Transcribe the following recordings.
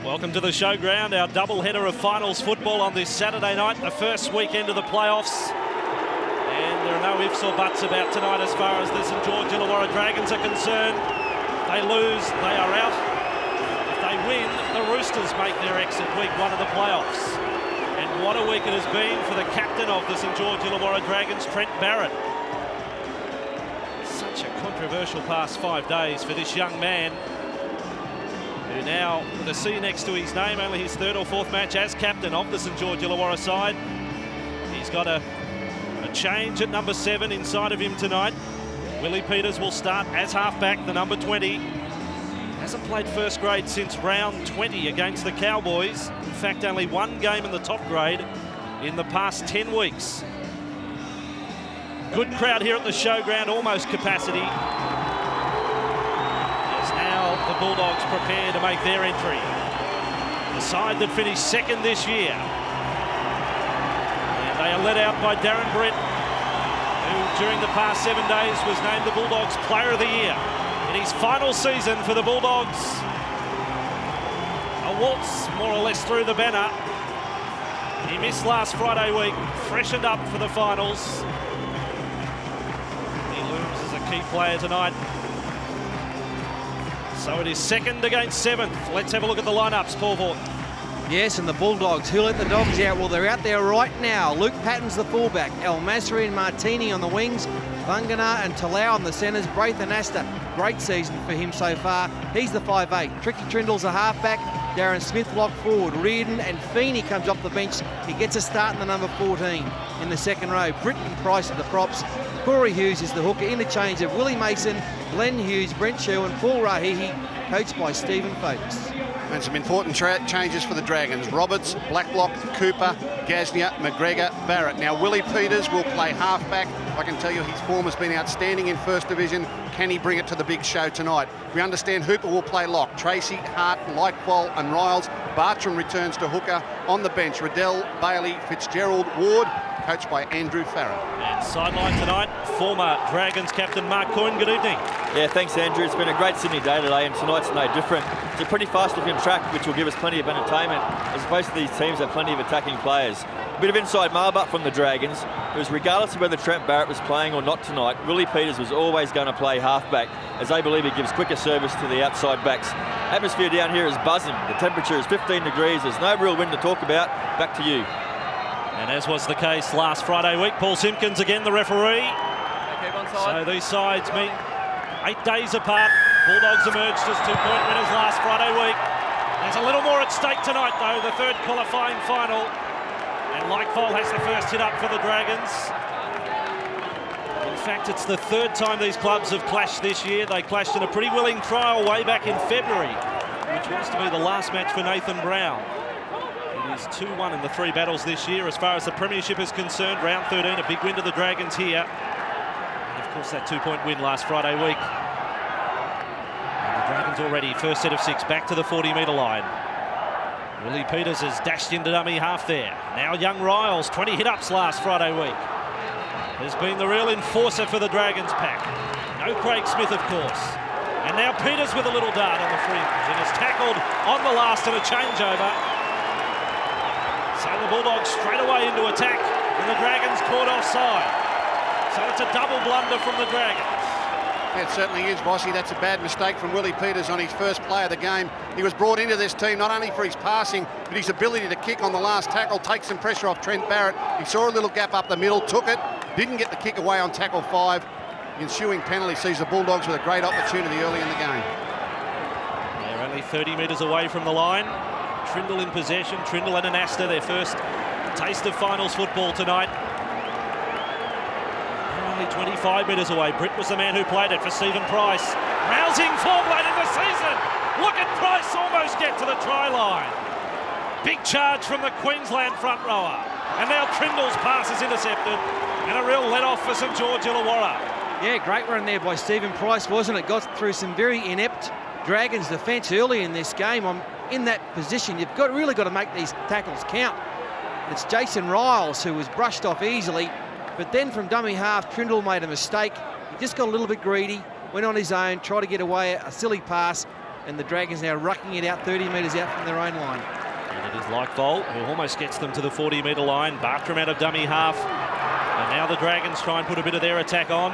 Welcome to the showground, our double-header of finals football on this Saturday night, the first weekend of the playoffs. And there are no ifs or buts about tonight as far as the St George Illawarra Dragons are concerned. If they lose, they are out. If they win, the Roosters make their exit week one of the playoffs. And what a week it has been for the captain of the St George Illawarra Dragons, Trent Barrett. Such a controversial past 5 days for this young man, who now, with a C next to his name, only his third or fourth match as captain of the St George Illawarra side. He's got a change at number 7 inside of him tonight. Willie Peters will start as halfback, the number 20. Hasn't played first grade since round 20 against the Cowboys. In fact, only one game in the top grade in the past 10 weeks. Good crowd here at the showground, almost capacity. The Bulldogs prepare to make their entry. The side that finished second this year. And they are led out by Darren Britt, who during the past 7 days was named the Bulldogs Player of the Year in his final season for the Bulldogs. A waltz more or less through the banner. He missed last Friday week, freshened up for the finals. He looms as a key player tonight. So it is second against seventh. Let's have a look at the lineups, Paul Vaughan. Yes, and the Bulldogs, who let the Dogs out? Well, they're out there right now. Luke Patton's the fullback. El Masri and Martini on the wings. Vangana and Talau on the centres. Braithen Astor, great season for him so far. He's the 5'8". Tricky Trindle's a halfback. Darren Smith locked forward. Reardon and Feeney comes off the bench. He gets a start in the number 14 in the second row. Britton Price at the props. Corey Hughes is the hooker. Interchange of Willie Mason, Glenn Hughes, Brent Sherwin, Paul Rahihi, coached by Stephen Foakes. And some important changes for the Dragons. Roberts, Blacklock, Cooper, Gasnier, McGregor, Barrett. Now, Willie Peters will play halfback. I can tell you his form has been outstanding in First Division. Can he bring it to the big show tonight? We understand Hooper will play lock. Tracy, Hart, Lightfall and Riles. Bartram returns to hooker. On the bench, Riddell, Bailey, Fitzgerald, Ward, coached by Andrew Farrer. And sideline tonight, former Dragons captain Mark Coyne. Good evening. Yeah, thanks Andrew. It's been a great Sydney day today, and tonight's no different. It's a pretty fast-looking track, which will give us plenty of entertainment, as both of these teams have plenty of attacking players. A bit of inside marbutt from the Dragons. It was regardless of whether Trent Barrett was playing or not tonight, Willie Peters was always going to play halfback, as they believe he gives quicker service to the outside backs. Atmosphere down here is buzzing. The temperature is 15 degrees. There's no real wind to talk about. Back to you. And as was the case last Friday week, Paul Simpkins again the referee. So these sides meet 8 days apart. Bulldogs emerged as 2-point winners last Friday week. There's a little more at stake tonight though, the third qualifying final. And Lightfall has the first hit up for the Dragons. In fact, it's the third time these clubs have clashed this year. They clashed in a pretty willing trial way back in February, which was to be the last match for Nathan Brown. It is 2-1 in the 3 battles this year. As far as the premiership is concerned, round 13, a big win to the Dragons here. And of course that 2-point win last Friday week. And the Dragons already, first set of 6, back to the 40-metre line. Willie Peters has dashed into dummy half there. Now young Riles, 20 hit-ups last Friday week, has been the real enforcer for the Dragons pack. No Craig Smith, of course. And now Peters with a little dart on the fringe and is tackled on the last and a changeover. So the Bulldogs straight away into attack and the Dragons caught offside. So it's a double blunder from the Dragons. It certainly is, Bossy. That's a bad mistake from Willie Peters on his first play of the game. He was brought into this team not only for his passing, but his ability to kick on the last tackle, take some pressure off Trent Barrett. He saw a little gap up the middle, took it, didn't get the kick away on tackle 5. The ensuing penalty sees the Bulldogs with a great opportunity early in the game. They're only 30 metres away from the line. Trindle in possession. Trindle and Anasta, their first taste of finals football tonight. They're only 25 metres away. Britt was the man who played it for Stephen Price. Rousing form late in the season. Look at Price almost get to the try line. Big charge from the Queensland front rower. And now Trindle's pass is intercepted. And a real let-off for St George Illawarra. Yeah, great run there by Stephen Price, wasn't it? Got through some very inept Dragons defence early in this game. In that position, you've really got to make these tackles count. It's Jason Riles who was brushed off easily, but then from dummy half, Trindle made a mistake. He just got a little bit greedy, went on his own, tried to get away a silly pass, and the Dragons now rucking it out 30 metres out from their own line. And it is Leichvold who almost gets them to the 40-metre line. Bartram out of dummy half. And now the Dragons try and put a bit of their attack on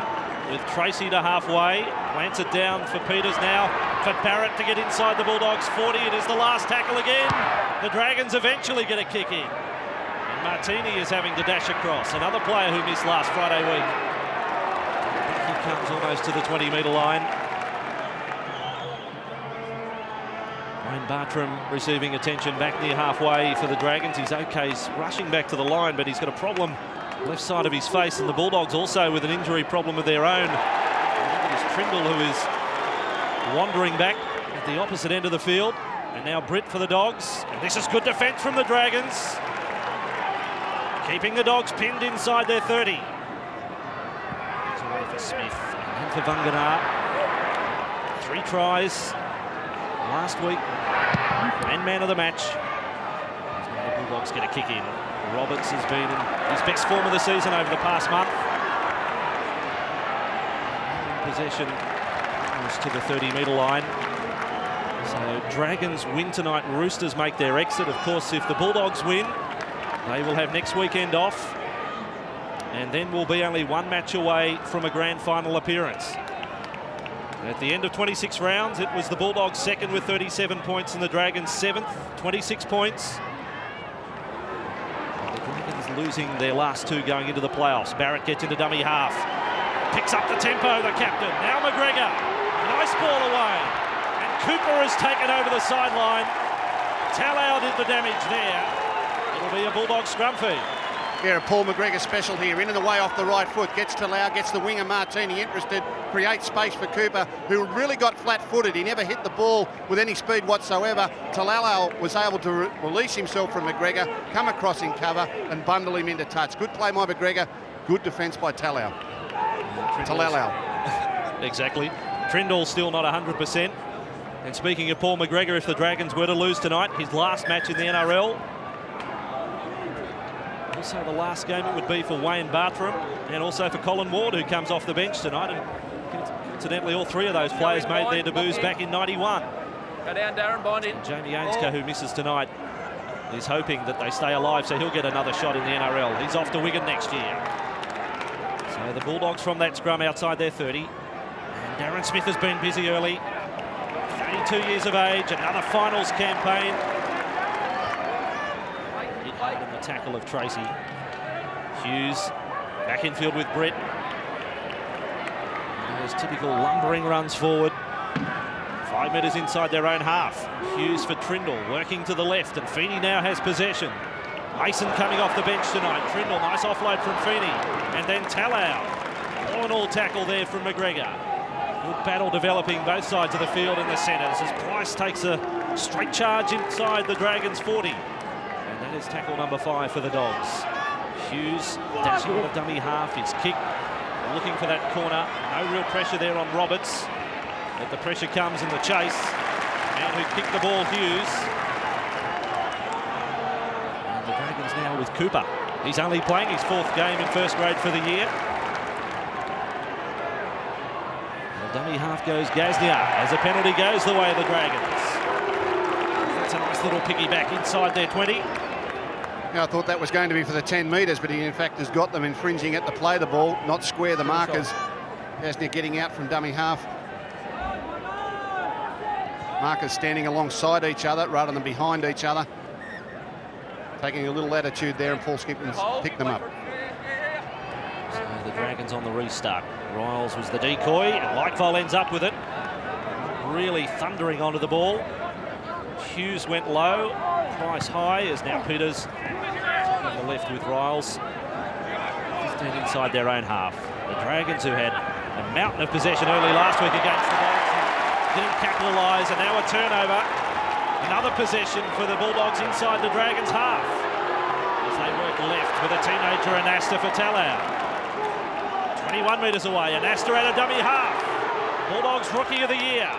with Tracy to halfway. Plants it down for Peters now. For Barrett to get inside the Bulldogs 40. It is the last tackle again. The Dragons eventually get a kick in. And Martini is having to dash across. Another player who missed last Friday week. He comes almost to the 20-metre line. Wayne Bartram receiving attention back near halfway for the Dragons. He's okay, he's rushing back to the line, but he's got a problem left side of his face, and the Bulldogs also with an injury problem of their own. It is Trindle who is wandering back at the opposite end of the field. And now Britt for the Dogs. And this is good defence from the Dragons. Keeping the Dogs pinned inside their 30. It's away for Smith and then for Vunganar. 3 tries last week and man of the match. Now the Bulldogs get a kick in. Roberts has been in his best form of the season over the past month. Possession goes to the 30-metre line. So Dragons win tonight, Roosters make their exit. Of course, if the Bulldogs win, they will have next weekend off. And then we'll be only 1 match away from a grand final appearance. At the end of 26 rounds, it was the Bulldogs second with 37 points and the Dragons 7th, 26 points. And the Dragons losing their last 2 going into the playoffs. Barrett gets into dummy half. Picks up the tempo, the captain. Now McGregor. Nice ball away. And Cooper has taken over the sideline. Talau did the damage there. It'll be a Bulldog scrum feed. Yeah, Paul McGregor special here, in and away off the right foot, gets to Lau, gets the winger Martini interested, creates space for Cooper, who really got flat-footed. He never hit the ball with any speed whatsoever. Talau was able to release himself from McGregor, come across in cover and bundle him into touch. Good play by McGregor, good defence by Talau. Exactly. Trindle still not 100%. And speaking of Paul McGregor, if the Dragons were to lose tonight, his last match in the NRL, also the last game it would be for Wayne Bartram and also for Colin Ward, who comes off the bench tonight. And incidentally, all 3 of those players made their debuts back in '91. Go down, Darren, bind in. Jamie Ainscough, who misses tonight, is hoping that they stay alive, so he'll get another shot in the NRL. He's off to Wigan next year. So the Bulldogs from that scrum outside their 30. And Darren Smith has been busy early. 32 years of age, another finals campaign. And the tackle of Tracy. Hughes back in field with Britt. Those typical lumbering runs forward. 5 metres inside their own half. Hughes for Trindle, working to the left, and Feeney now has possession. Mason coming off the bench tonight. Trindle, nice offload from Feeney. And then Talau. All-in-all tackle there from McGregor. Good battle developing both sides of the field in the centres as Price takes a straight charge inside the Dragons 40. And that is tackle number 5 for the Dogs. Hughes dashing on the dummy half. His kick, looking for that corner. No real pressure there on Roberts. But the pressure comes in the chase. Man who kicked the ball, Hughes. And the Dragons now with Cooper. He's only playing his 4th game in first grade for the year. The dummy half goes Gaznia as a penalty goes the way of the Dragons. That's a nice little piggyback inside their 20. Now, I thought that was going to be for the 10 metres, but he in fact has got them infringing at the play the ball, not square the markers. Gaznia getting out from dummy half. Markers standing alongside each other rather than behind each other. Taking a little attitude there, and Paul Skipton's picked them up. So the Dragons on the restart. Riles was the decoy, and Leichvold ends up with it. Really thundering onto the ball. Hughes went low, Price high, as now Peters on the left with Riles. 15 inside their own half. The Dragons, who had a mountain of possession early last week against the Dogs, didn't capitalise, and now a turnover. Another possession for the Bulldogs inside the Dragons' half. As they work left with a teenager Anasta for Talau. 21 metres away, Anasta at a dummy half. Bulldogs Rookie of the Year.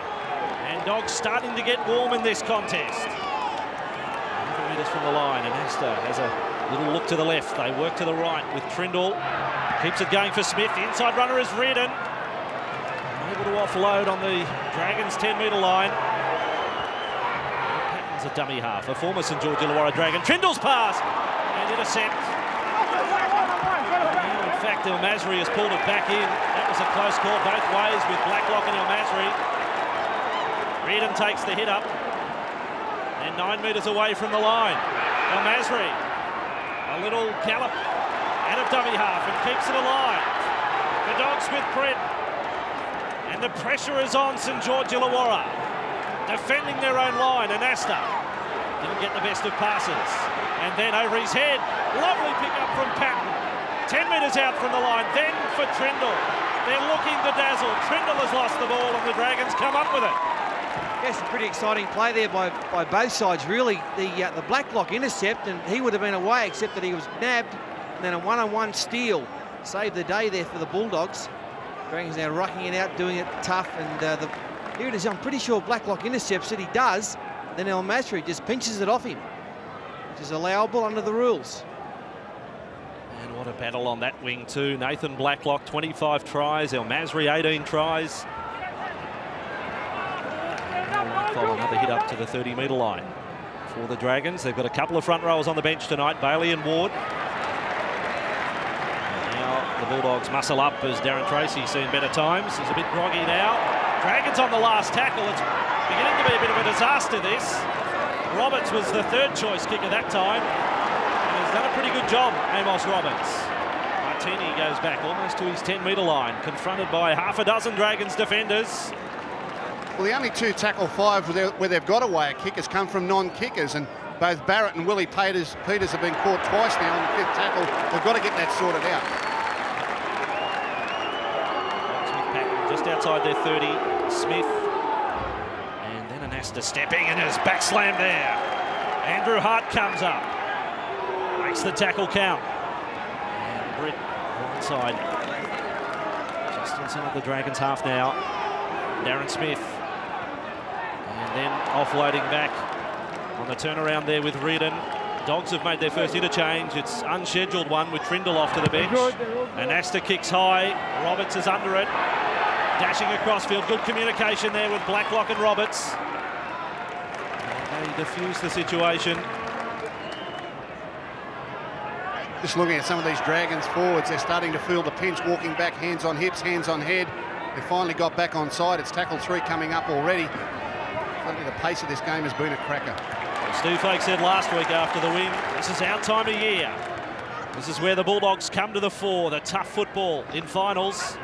And Dogs starting to get warm in this contest. 11 metres from the line, Anasta has a little look to the left. They work to the right with Trindle. Keeps it going for Smith. The inside runner is Reardon. Able to offload on the Dragons' 10-metre line. As a dummy half, a former St George Illawarra Dragon. Trindle's pass and intercept. And in fact, El Masri has pulled it back in. That was a close call both ways with Blacklock and El Masri. Reardon takes the hit up. And 9 metres away from the line. El Masri, a little gallop out of dummy half and keeps it alive. The Dogs with Brett. And the pressure is on St George Illawarra. Defending their own line, and Asta didn't get the best of passes. And then over his head, lovely pick up from Patton. 10 metres out from the line, then for Trindle. They're looking to dazzle. Trindle has lost the ball and the Dragons come up with it. Yes, a pretty exciting play there by both sides, really. The Blacklock intercept, and he would have been away, except that he was nabbed. And then a one-on-one steal saved the day there for the Bulldogs. Dragons now rocking it out, doing it tough, and here it is. I'm pretty sure Blacklock intercepts it. He does. Then El Masri just pinches it off him, which is allowable under the rules. And what a battle on that wing too. Nathan Blacklock, 25 tries. El Masri, 18 tries. Another hit up to the 30-metre line for the Dragons. They've got a couple of front rowers on the bench tonight, Bailey and Ward. And now the Bulldogs muscle up as Darren Tracy's seen better times. He's a bit groggy now. Dragons on the last tackle. It's beginning to be a bit of a disaster, this. Roberts was the third choice kicker that time. And he's done a pretty good job, Amos Roberts. Martini goes back almost to his 10-metre line, confronted by half a dozen Dragons defenders. Well, the only 2 tackle 5 where they've got away at kickers come from non-kickers, and both Barrett and Willie Peters have been caught twice now on the 5th tackle. They've got to get that sorted out. Just outside their 30, Smith. And then Anasta stepping and his back slam there. Andrew Hart comes up. Makes the tackle count. And Britt, right side. Just inside the Dragons half now. Darren Smith. And then offloading back on the turnaround there with Reardon. Dogs have made their first interchange. It's unscheduled one with Trindle off to the bench. And Asta kicks high. Roberts is under it. Dashing across field. Good communication there with Blacklock and Roberts. And they defuse the situation. Just looking at some of these Dragons forwards, they're starting to feel the pinch, walking back, hands on hips, hands on head. They finally got back on side. It's tackle 3 coming up already. Certainly the pace of this game has been a cracker. Stu Fake said last week after the win, this is our time of year. This is where the Bulldogs come to the fore, the tough football in finals.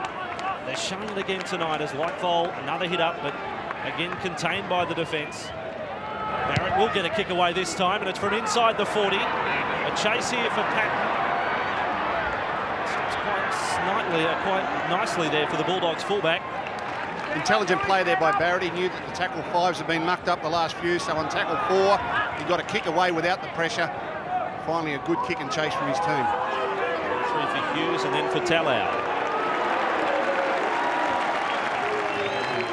They're showing it again tonight as Lightfall, another hit up, but again contained by the defence. Barrett will get a kick away this time, and it's from inside the 40. A chase here for Patton. Quite nicely there for the Bulldogs fullback. Intelligent play there by Barrett. He knew that the tackle 5s have been mucked up the last few, so on tackle 4, he got a kick away without the pressure. Finally, a good kick and chase from his team. 3 for Hughes and then for Talau.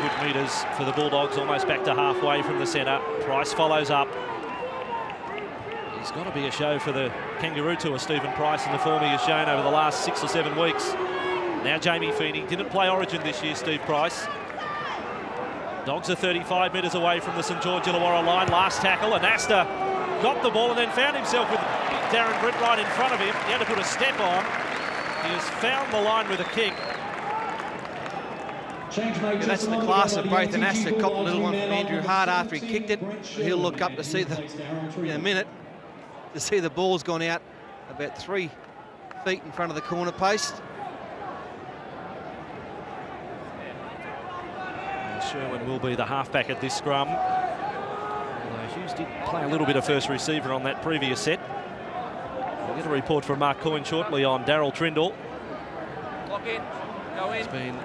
Good metres for the Bulldogs, almost back to halfway from the centre. Price follows up. He's got to be a show for the Kangaroo Tour, Stephen Price, in the form he has shown over the last 6 or 7 weeks. Now Jamie Feeney didn't play Origin this year, Steve Price. Dogs are 35 metres away from the St George Illawarra line. Last tackle, and Asta got the ball and then found himself with Darren Britt right in front of him. He had to put a step on. He has found the line with a kick. Yeah, that's the class of both. And Asta copped a little one from Andrew Hart after he kicked it. He'll look up to see in a minute to see the ball's gone out about 3 feet in front of the corner post. Sherwin will be the halfback at this scrum. Although Hughes did play a little bit of first receiver on that previous set. We'll get a report from Mark Coyne shortly on Daryl Trindle. Lock in. Go in. He's been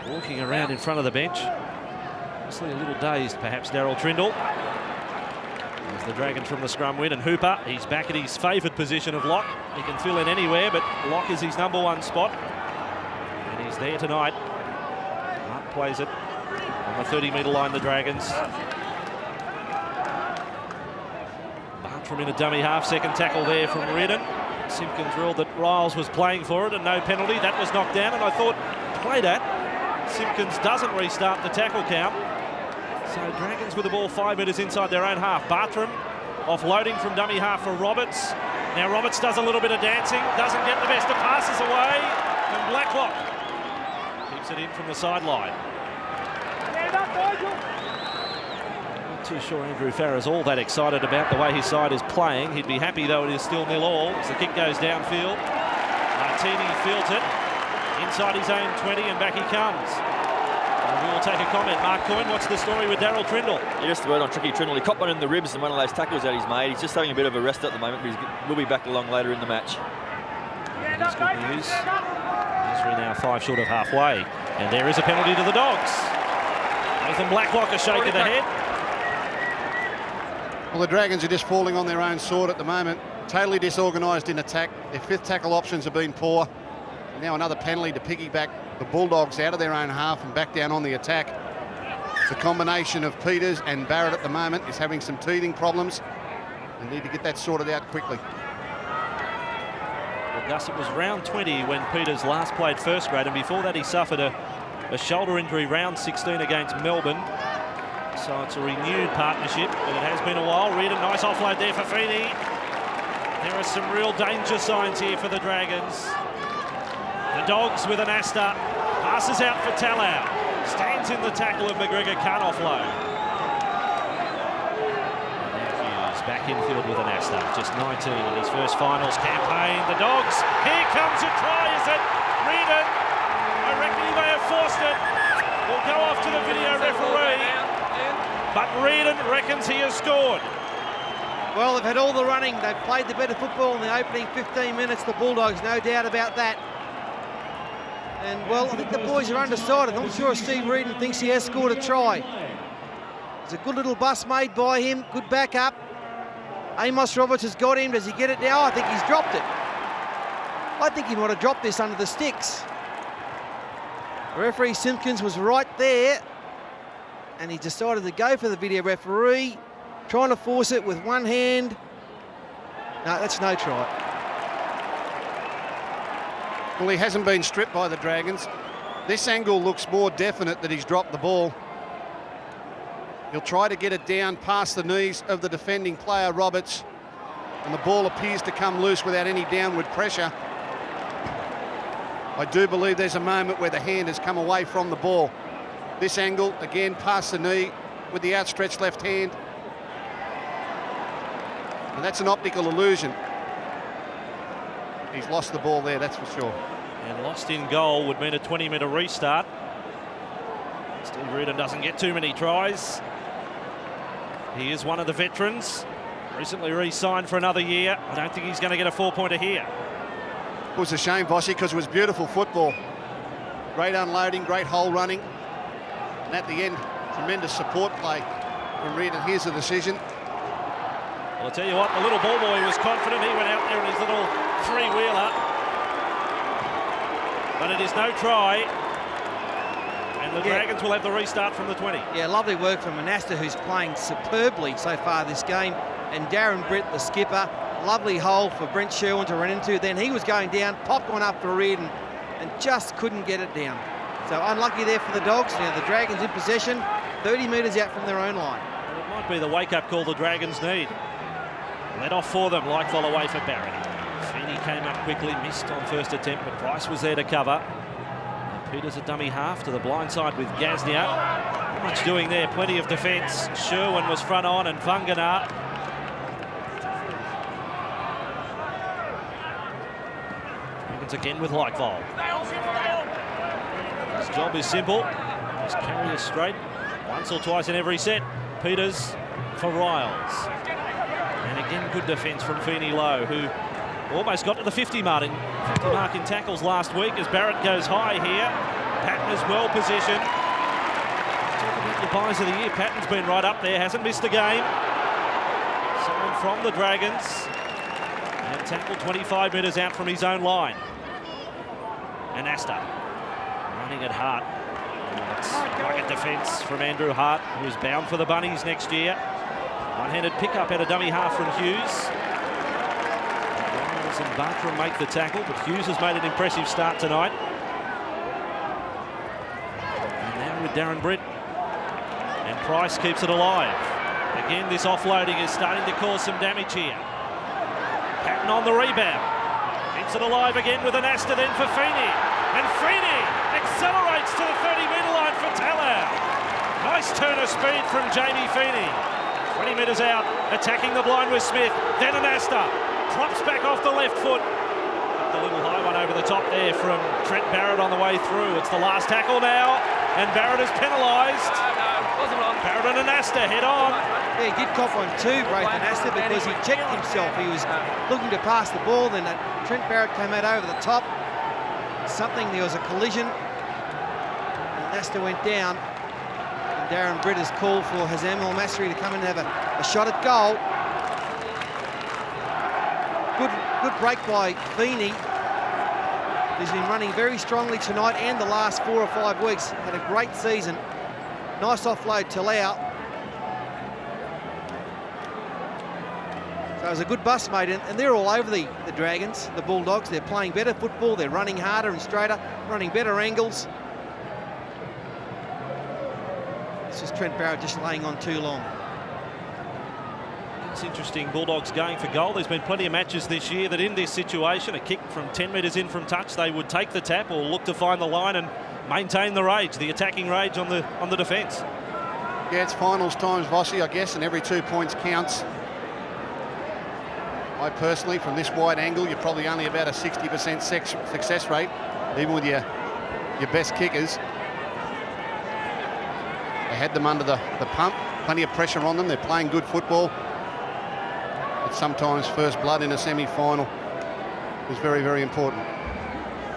walking around in front of the bench. Obviously a little dazed, perhaps, Daryl Trindle. As the Dragons from the scrum win, and Hooper, he's back at his favoured position of lock. He can fill in anywhere, but lock is his #1 spot. And he's there tonight. Mark plays it on the 30-metre line, the Dragons. Bartram in a dummy half, second tackle there from Reardon. Simpkins ruled that Riles was playing for it and no penalty. That was knocked down, and I thought, played at. Simpkins doesn't restart the tackle count. So Dragons with the ball 5 metres inside their own half. Bartram offloading from dummy half for Roberts. Now Roberts does a little bit of dancing, doesn't get the best of passes away, and Blacklock keeps it in from the sideline. Not too sure Andrew Farrer's all that excited about the way his side is playing. He'd be happy though it is still 0-0 as the kick goes downfield. Martini fields it inside his own 20 and back he comes. And we will take a comment. Mark Coyne, what's the story with Daryl Trindle? Yeah, just a word on Tricky Trindle. He caught one in the ribs and one of those tackles that he's made. He's just having a bit of a rest at the moment, but he will be back along later in the match. That's good news. We're now 5 short of halfway. And there is a penalty to the Dogs. Nathan Blacklock a shake of the head. Well, the Dragons are just falling on their own sword at the moment. Totally disorganised in attack. Their fifth tackle options have been poor. Now another penalty to piggyback the Bulldogs out of their own half and back down on the attack. The combination of Peters and Barrett at the moment is having some teething problems. They need to get that sorted out quickly. Well, Gus, it was round 20 when Peters last played first grade, and before that he suffered a shoulder injury round 16 against Melbourne. So it's a renewed partnership, but it has been a while. Reardon, nice offload there for Feeney. There are some real danger signs here for the Dragons. The Dogs with an Asta, passes out for Talau, stands in the tackle of McGregor, can't offload. Hughes back infield with an Asta, just 19 in his first finals campaign. The Dogs, here comes a try, is it? Reardon, I reckon he may have forced it. We'll go off to the video referee, but Reardon reckons he has scored. Well, they've had all the running. They've played the better football in the opening 15 minutes, the Bulldogs, no doubt about that. And, well, I think the boys are undecided. I'm not sure Steve Reardon thinks he has scored a try. It's a good little bust made by him, good backup. Amos Roberts has got him. Does he get it now? I think he's dropped it. I think he might have dropped this under the sticks. Referee Simpkins was right there, and he decided to go for the video referee, trying to force it with one hand. No, that's no try. Well, he hasn't been stripped by the Dragons. This angle looks more definite that he's dropped the ball. He'll try to get it down past the knees of the defending player, Roberts, and the ball appears to come loose without any downward pressure. I do believe there's a moment where the hand has come away from the ball. This angle, again, past the knee with the outstretched left hand. And that's an optical illusion. He's lost the ball there, that's for sure. And lost in goal would mean a 20-metre restart. Steve Reardon doesn't get too many tries. He is one of the veterans, recently re-signed for another year. I don't think he's going to get a 4-pointer here. It was a shame, Bossy, because it was beautiful football. Great unloading, great hole running. And at the end, tremendous support play from Reardon. Here's the decision. Well, I'll tell you what, the little ball boy was confident. He went out there in his little three-wheeler. But it is no try. And the Dragons will have the restart from the 20. Yeah, lovely work from Anasta, who's playing superbly so far this game. And Darren Britt, the skipper. Lovely hole for Brent Sherwin to run into. Then he was going down, popped one up for Reardon, and just couldn't get it down. So unlucky there for the Dogs. Now the Dragons in possession, 30 metres out from their own line. Well, it might be the wake-up call the Dragons need. Let off for them, like fall away for Barrett. Feeney came up quickly, missed on first attempt, but Price was there to cover. And Peters a dummy half to the blind side with Gaznia. Not much doing there, plenty of defence. Sherwin was front on, and Vangana. Dragons again with Lightfall. His job is simple. Just carry us straight once or twice in every set. Peters for Riles. And again, good defence from Feeney Lowe, who almost got to the 50 mark in tackles last week as Barrett goes high here. Patton is well positioned. Talk about your buys of the year. Patton's been right up there, hasn't missed a game. Someone from the Dragons. And tackled 25 metres out from his own line. And Asta running at Hart. It's like a defence from Andrew Hart, who's bound for the Bunnies next year. One-handed pickup at a dummy half from Hughes. Riles and Bartram make the tackle, but Hughes has made an impressive start tonight. And now with Darren Britt. And Price keeps it alive. Again, this offloading is starting to cause some damage here. Patton on the rebound. Keeps it alive again with an Asta then for Feeney. And Feeney accelerates to the 30-metre line for Talau. Nice turn of speed from Jamie Feeney. 20 metres out, attacking the blind with Smith. Then an Asta. Props back off the left foot. The little high one over the top there from Trent Barrett on the way through. It's the last tackle now. And Barrett is penalised. Barrett and Asta head on. Yeah, he did cop one too, Braithen Asta, because he checked himself. He was looking to pass the ball, then Trent Barrett came out over the top. There was a collision. And Asta went down. And Darren Britt has called for Hazem El Masri to come and have a shot at goal. Good break by Feeney. He's been running very strongly tonight and the last 4 or 5 weeks. Had a great season. Nice offload to Lau. So it was a good bust, mate, and they're all over the Dragons, the Bulldogs. They're playing better football, they're running harder and straighter, running better angles. It's just Trent Barrett just laying on too long. It's interesting, Bulldogs going for goal. There's been plenty of matches this year that in this situation, a kick from 10 metres in from touch, they would take the tap or look to find the line and maintain the rage, the attacking rage on the defence. Yeah, it's finals times, Vossi, I guess, and every 2 points counts. I personally, from this wide angle, you're probably only about a 60% success rate, even with your best kickers. They had them under the pump, plenty of pressure on them. They're playing good football. But sometimes first blood in a semi-final is very, very important.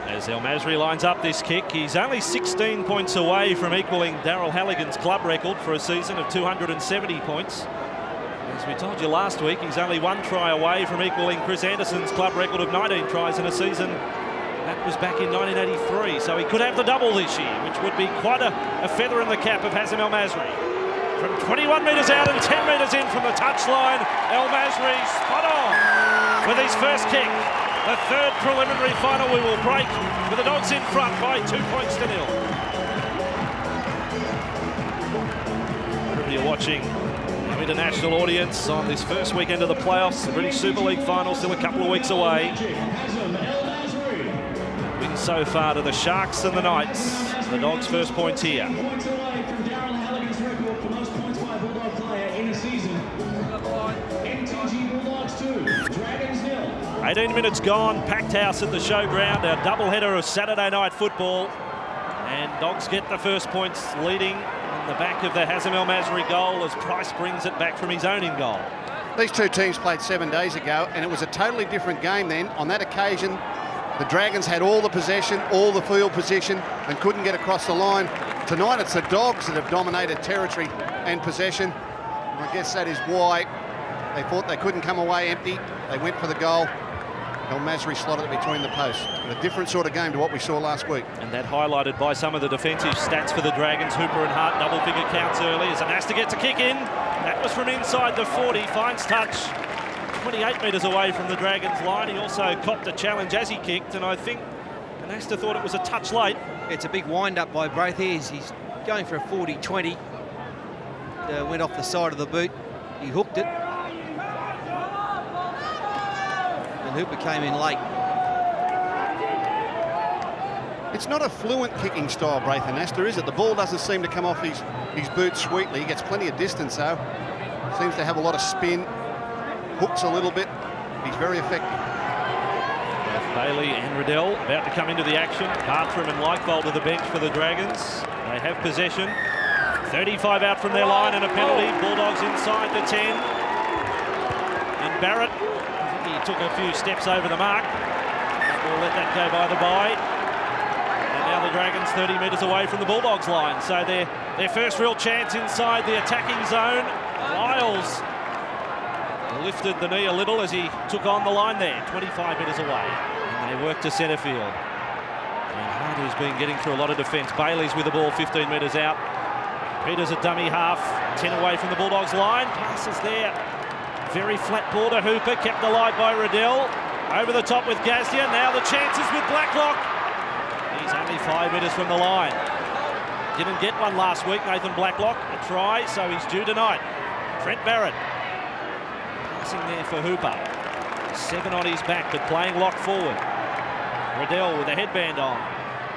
As El Masri lines up this kick, he's only 16 points away from equaling Daryl Halligan's club record for a season of 270 points. As we told you last week, he's only 1 try away from equaling Chris Anderson's club record of 19 tries in a season. That was back in 1983, so he could have the double this year, which would be quite a feather in the cap of Hazem El Masri. From 21 metres out and 10 metres in from the touchline, El Masri spot on with his first kick. The third preliminary final we will break with the Dogs in front by 2 points to 0. You're watching our international audience on this first weekend of the playoffs. The British Super League final still a couple of weeks away. Wins so far to the Sharks and the Knights. The Dogs' first points here. 18 minutes gone, packed house at the showground, our doubleheader of Saturday night football. And Dogs get the first points, leading on the back of the Hazem El Masri goal as Price brings it back from his own in goal. These two teams played 7 days ago, and it was a totally different game then. On that occasion, the Dragons had all the possession, all the field position, and couldn't get across the line. Tonight, it's the Dogs that have dominated territory and possession. And I guess that is why they thought they couldn't come away empty. They went for the goal. El Masri slotted it between the posts. A different sort of game to what we saw last week. And that highlighted by some of the defensive stats for the Dragons. Hooper and Hart double-figure counts early as Anasta gets a kick in. That was from inside the 40, finds touch. 28 metres away from the Dragons line. He also copped a challenge as he kicked, and I think Anasta thought it was a touch late. It's a big wind-up by both ears. He's going for a 40-20. Went off the side of the boot. He hooked it. Hooper came in late. It's not a fluent kicking style, Braithen Asta, is it? The ball doesn't seem to come off his boot sweetly. He gets plenty of distance, though. Seems to have a lot of spin. Hooks a little bit. He's very effective. Both Bailey and Riddell about to come into the action. Bartram and Leichvold to the bench for the Dragons. They have possession. 35 out from their line and a penalty. Bulldogs inside the 10. And Barrett, he took a few steps over the mark. We'll let that go by the by. And now the Dragons 30 metres away from the Bulldogs line. So their first real chance inside the attacking zone. Lyles lifted the knee a little as he took on the line there, 25 metres away. And they work to centre field. And Hart, who's been getting through a lot of defence. Bailey's with the ball 15 metres out. Peters a dummy half, 10 away from the Bulldogs line. Passes there. Very flat ball to Hooper, kept alive by Riddell. Over the top with Gazdia. Now the chances with Blacklock. He's only 5 metres from the line. Didn't get one last week, Nathan Blacklock. A try, so he's due tonight. Trent Barrett. Passing there for Hooper. 7 on his back, but playing lock forward. Riddell with a headband on.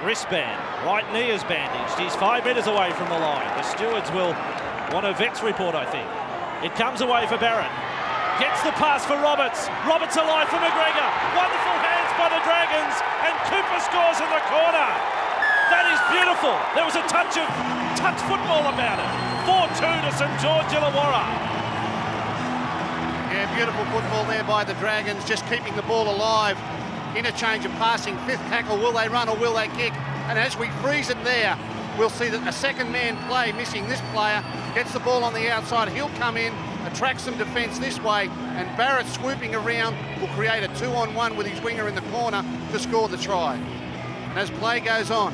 Wristband. Right knee is bandaged. He's 5 metres away from the line. The stewards will want a Vex report, I think. It comes away for Barrett. Gets the pass for Roberts. Roberts alive for McGregor. Wonderful hands by the Dragons. And Cooper scores in the corner. That is beautiful. There was a touch football about it. 4-2 to St George Illawarra. Yeah, beautiful football there by the Dragons, just keeping the ball alive. Interchange of passing, 5th tackle, will they run or will they kick? And as we freeze it there, we'll see that a second man play, missing this player, gets the ball on the outside, he'll come in, attract some defence this way, and Barrett swooping around will create a 2-on-1 with his winger in the corner to score the try. And as play goes on,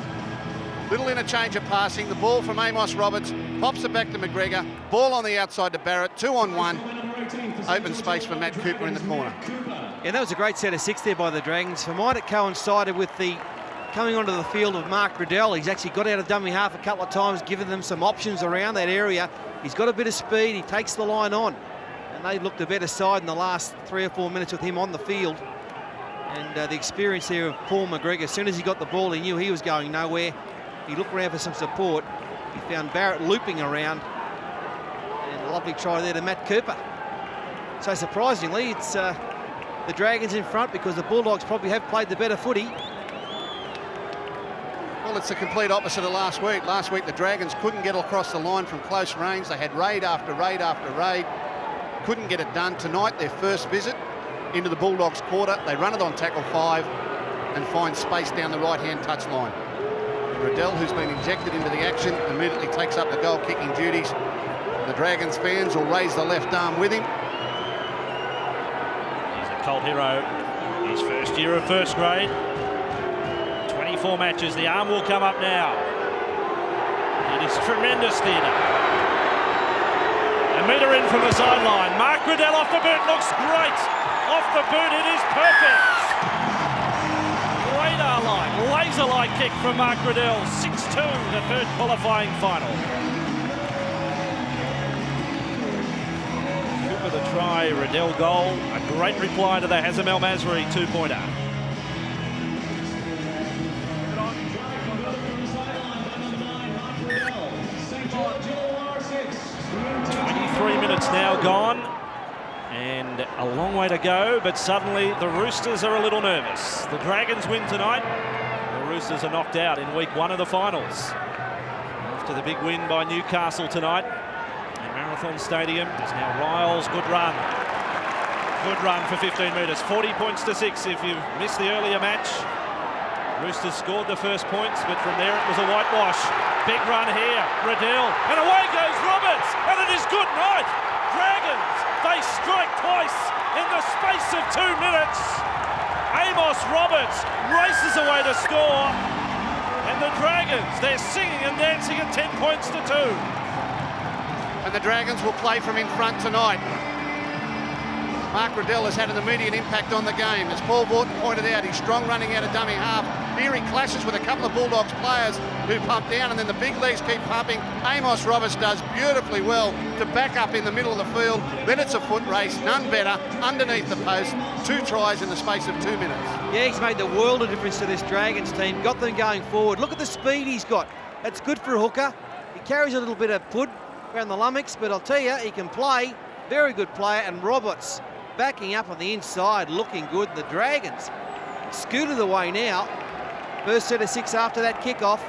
little interchange of passing, the ball from Amos Roberts, pops it back to McGregor, ball on the outside to Barrett, 2-on-1, open space for Matt Cooper in the corner. Yeah, that was a great set of 6 there by the Dragons. For mine, it coincided with the coming onto the field of Mark Riddell. He's actually got out of dummy half a couple of times, given them some options around that area. He's got a bit of speed, he takes the line on, and they looked a better side in the last 3 or 4 minutes with him on the field. And the experience there of Paul McGregor, as soon as he got the ball, he knew he was going nowhere. He looked around for some support. He found Barrett looping around, and a lovely try there to Matt Cooper. So surprisingly, it's the Dragons in front because the Bulldogs probably have played the better footy. Well, it's the complete opposite of last week. Last week, the Dragons couldn't get across the line from close range. They had raid after raid after raid. Couldn't get it done. Tonight, their first visit into the Bulldogs quarter. They run it on tackle 5 and find space down the right-hand touch line. Riddell, who's been injected into the action, immediately takes up the goal-kicking duties. The Dragons fans will raise the left arm with him. He's a cult hero. His first year of first grade. 24 matches. The arm will come up now. It is tremendous theatre. A metre in from the sideline. Mark Riddell off the boot. Looks great. Off the boot. It is perfect. Radar line. Laser-like kick from Mark Riddell. 6-2, the third qualifying final. Cooper the try. Riddell goal. A great reply to the Hazem El Masri 2-pointer. 23 minutes now gone, and a long way to go, but suddenly the Roosters are a little nervous. The Dragons win tonight. The Roosters are knocked out in week 1 of the finals. After the big win by Newcastle tonight at Marathon Stadium, it's now Riles. Good run. Good run for 15 metres. 40 points to 6 if you've missed the earlier match. Roosters scored the first points, but from there it was a whitewash. Big run here, Riddell, and away goes Roberts, and it is good night. Dragons, they strike twice in the space of 2 minutes. Amos Roberts races away to score, and the Dragons, they're singing and dancing at 10 points to 2. And the Dragons will play from in front tonight. Mark Riddell has had an immediate impact on the game. As Paul Vaughton pointed out, he's strong running out of dummy half. Here he clashes with a couple of Bulldogs players who pump down, and then the big legs keep pumping. Amos Roberts does beautifully well to back up in the middle of the field. Then it's a foot race, none better, underneath the post. 2 tries in the space of 2 minutes. Yeah, he's made the world of difference to this Dragons team. Got them going forward. Look at the speed he's got. That's good for a hooker. He carries a little bit of pud around the lummox, but I'll tell you, he can play. Very good player, and Roberts backing up on the inside, looking good. The Dragons scooted away now. First set of 6 after that kickoff.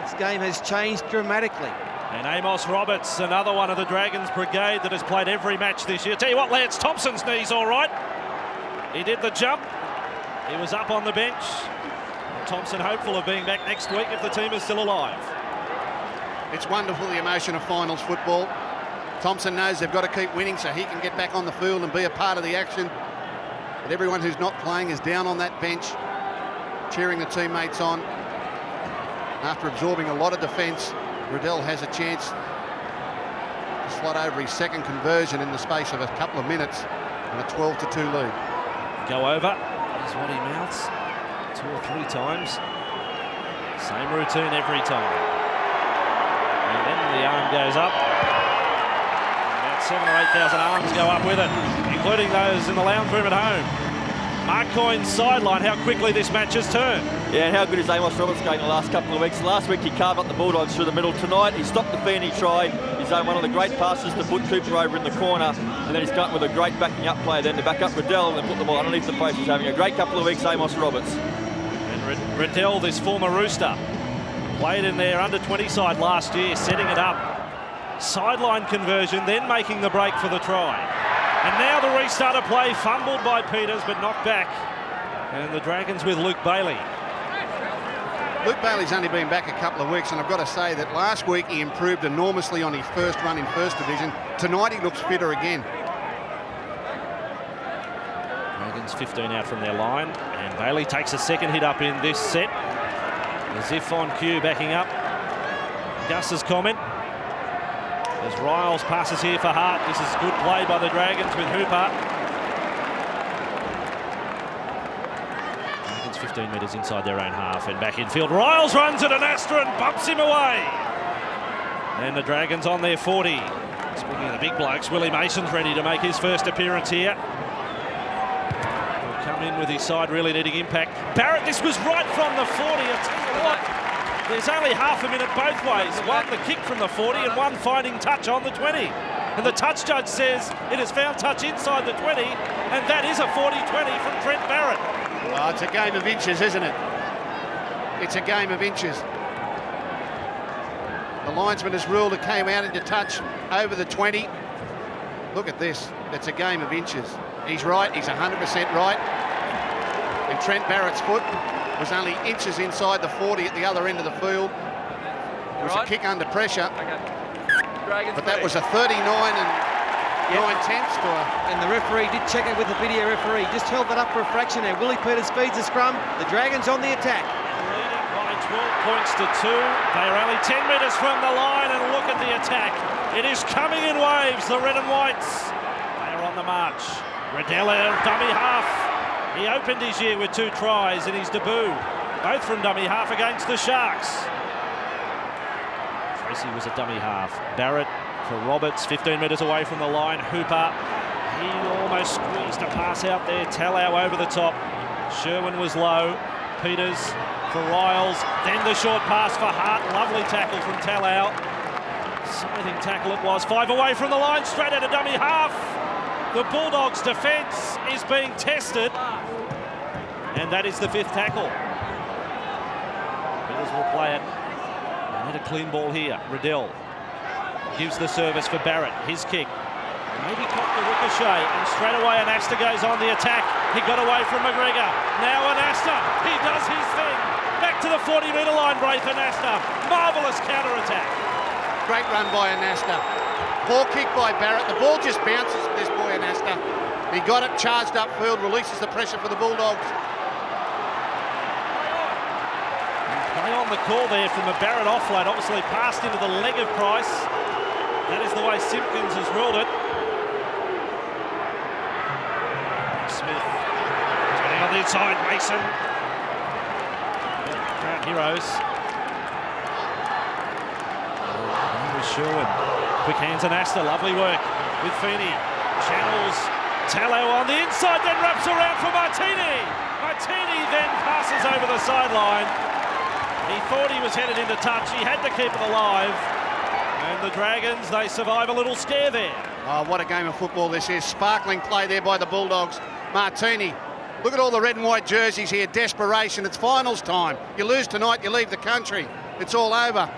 This game has changed dramatically. And Amos Roberts, another one of the Dragons brigade that has played every match this year. Tell you what, Lance Thompson's knee's all right. He did the jump. He was up on the bench. Thompson hopeful of being back next week if the team is still alive. It's wonderful, the emotion of finals football. Thompson knows they've got to keep winning so he can get back on the field and be a part of the action. But everyone who's not playing is down on that bench, cheering the teammates on. After absorbing a lot of defence, Riddell has a chance to slot over his second conversion in the space of a couple of minutes and a 12-2 lead. Go over is what he mouths 2 or 3 times. Same routine every time. And then the arm goes up. About 7,000 or 8,000 arms go up with it, including those in the lounge room at home. Mark Coyne's sideline, how quickly this match has turned. Yeah, and how good is Amos Roberts going the last couple of weeks? Last week he carved up the Bulldogs through the middle. Tonight he stopped the Feeney try. He's done one of the great passes to put Cooper over in the corner, and then he's got with a great backing up play then to back up Riddell and put the ball underneath the post. He's having a great couple of weeks, Amos Roberts. And Riddell, this former Rooster, played in their under-20 side last year, setting it up. Sideline conversion, then making the break for the try. And now the restart of play, fumbled by Peters, but knocked back. And the Dragons with Luke Bailey. Luke Bailey's only been back a couple of weeks, and I've got to say that last week he improved enormously on his first run in First Division. Tonight he looks fitter again. Dragons 15 out from their line, and Bailey takes a second hit up in this set. As if on cue, backing up. Gus's comment. As Riles passes here for Hart. This is good play by the Dragons with Hooper. Dragons 15 metres inside their own half and back infield. Riles runs at an Astra and bumps him away. And the Dragons on their 40. Speaking of the big blokes, Willie Mason's ready to make his first appearance here. He'll come in with his side really needing impact. Barrett, this was right from the 40. I tell you what, there's only half a minute both ways. One, the kick from the 40, and one finding touch on the 20. And the touch judge says it has found touch inside the 20, and that is a 40-20 from Trent Barrett. Oh, it's a game of inches, isn't it? It's a game of inches. The linesman has ruled it came out into touch over the 20. Look at this. It's a game of inches. He's right. He's 100% right. And Trent Barrett's foot was only inches inside the 40 at the other end of the field. It was a kick under pressure, but that was a 39 and 9/10 to a... And the referee did check it with the video referee. Just held it up for a fraction there. Willie Peters feeds the scrum. The Dragons on the attack. Leading by 12 points to 2. They are only 10 metres from the line, and look at the attack. It is coming in waves, the red and whites. They are on the march. Riddell, dummy half. He opened his year with 2 tries in his debut, both from dummy half against the Sharks. Tracy was a dummy half. Barrett for Roberts, 15 metres away from the line. Hooper, he almost squeezed a pass out there. Talau over the top. Sherwin was low. Peters for Riles. Then the short pass for Hart. Lovely tackle from Talau. Scything tackle it was. 5 away from the line, straight out of dummy half. The Bulldogs' defence is being tested, and that is the 5th tackle. Peters will play it. They need a clean ball here. Riddell gives the service for Barrett. His kick. Maybe copped the ricochet, and straight away Anasta goes on the attack. He got away from McGregor. Now Anasta, he does his thing. Back to the 40-metre line, Braith Anasta. Marvellous counter-attack. Great run by Anasta. Ball kick by Barrett. The ball just bounces for this boy Anasta. He got it, charged upfield, releases the pressure for the Bulldogs. Play on the call there from the Barrett offload. Obviously passed into the leg of Price. That is the way Simpkins has ruled it. Smith turning on the inside. Mason. Crowd heroes. Sherwin. Quick hands and Astor. Lovely work with Feeney. Channels Talau on the inside, then wraps around for Martini. Martini then passes over the sideline. He thought he was headed into touch. He had to keep it alive. And the Dragons, they survive a little scare there. Oh, what a game of football this is. Sparkling play there by the Bulldogs. Martini. Look at all the red and white jerseys here. Desperation. It's finals time. You lose tonight, you leave the country. It's all over.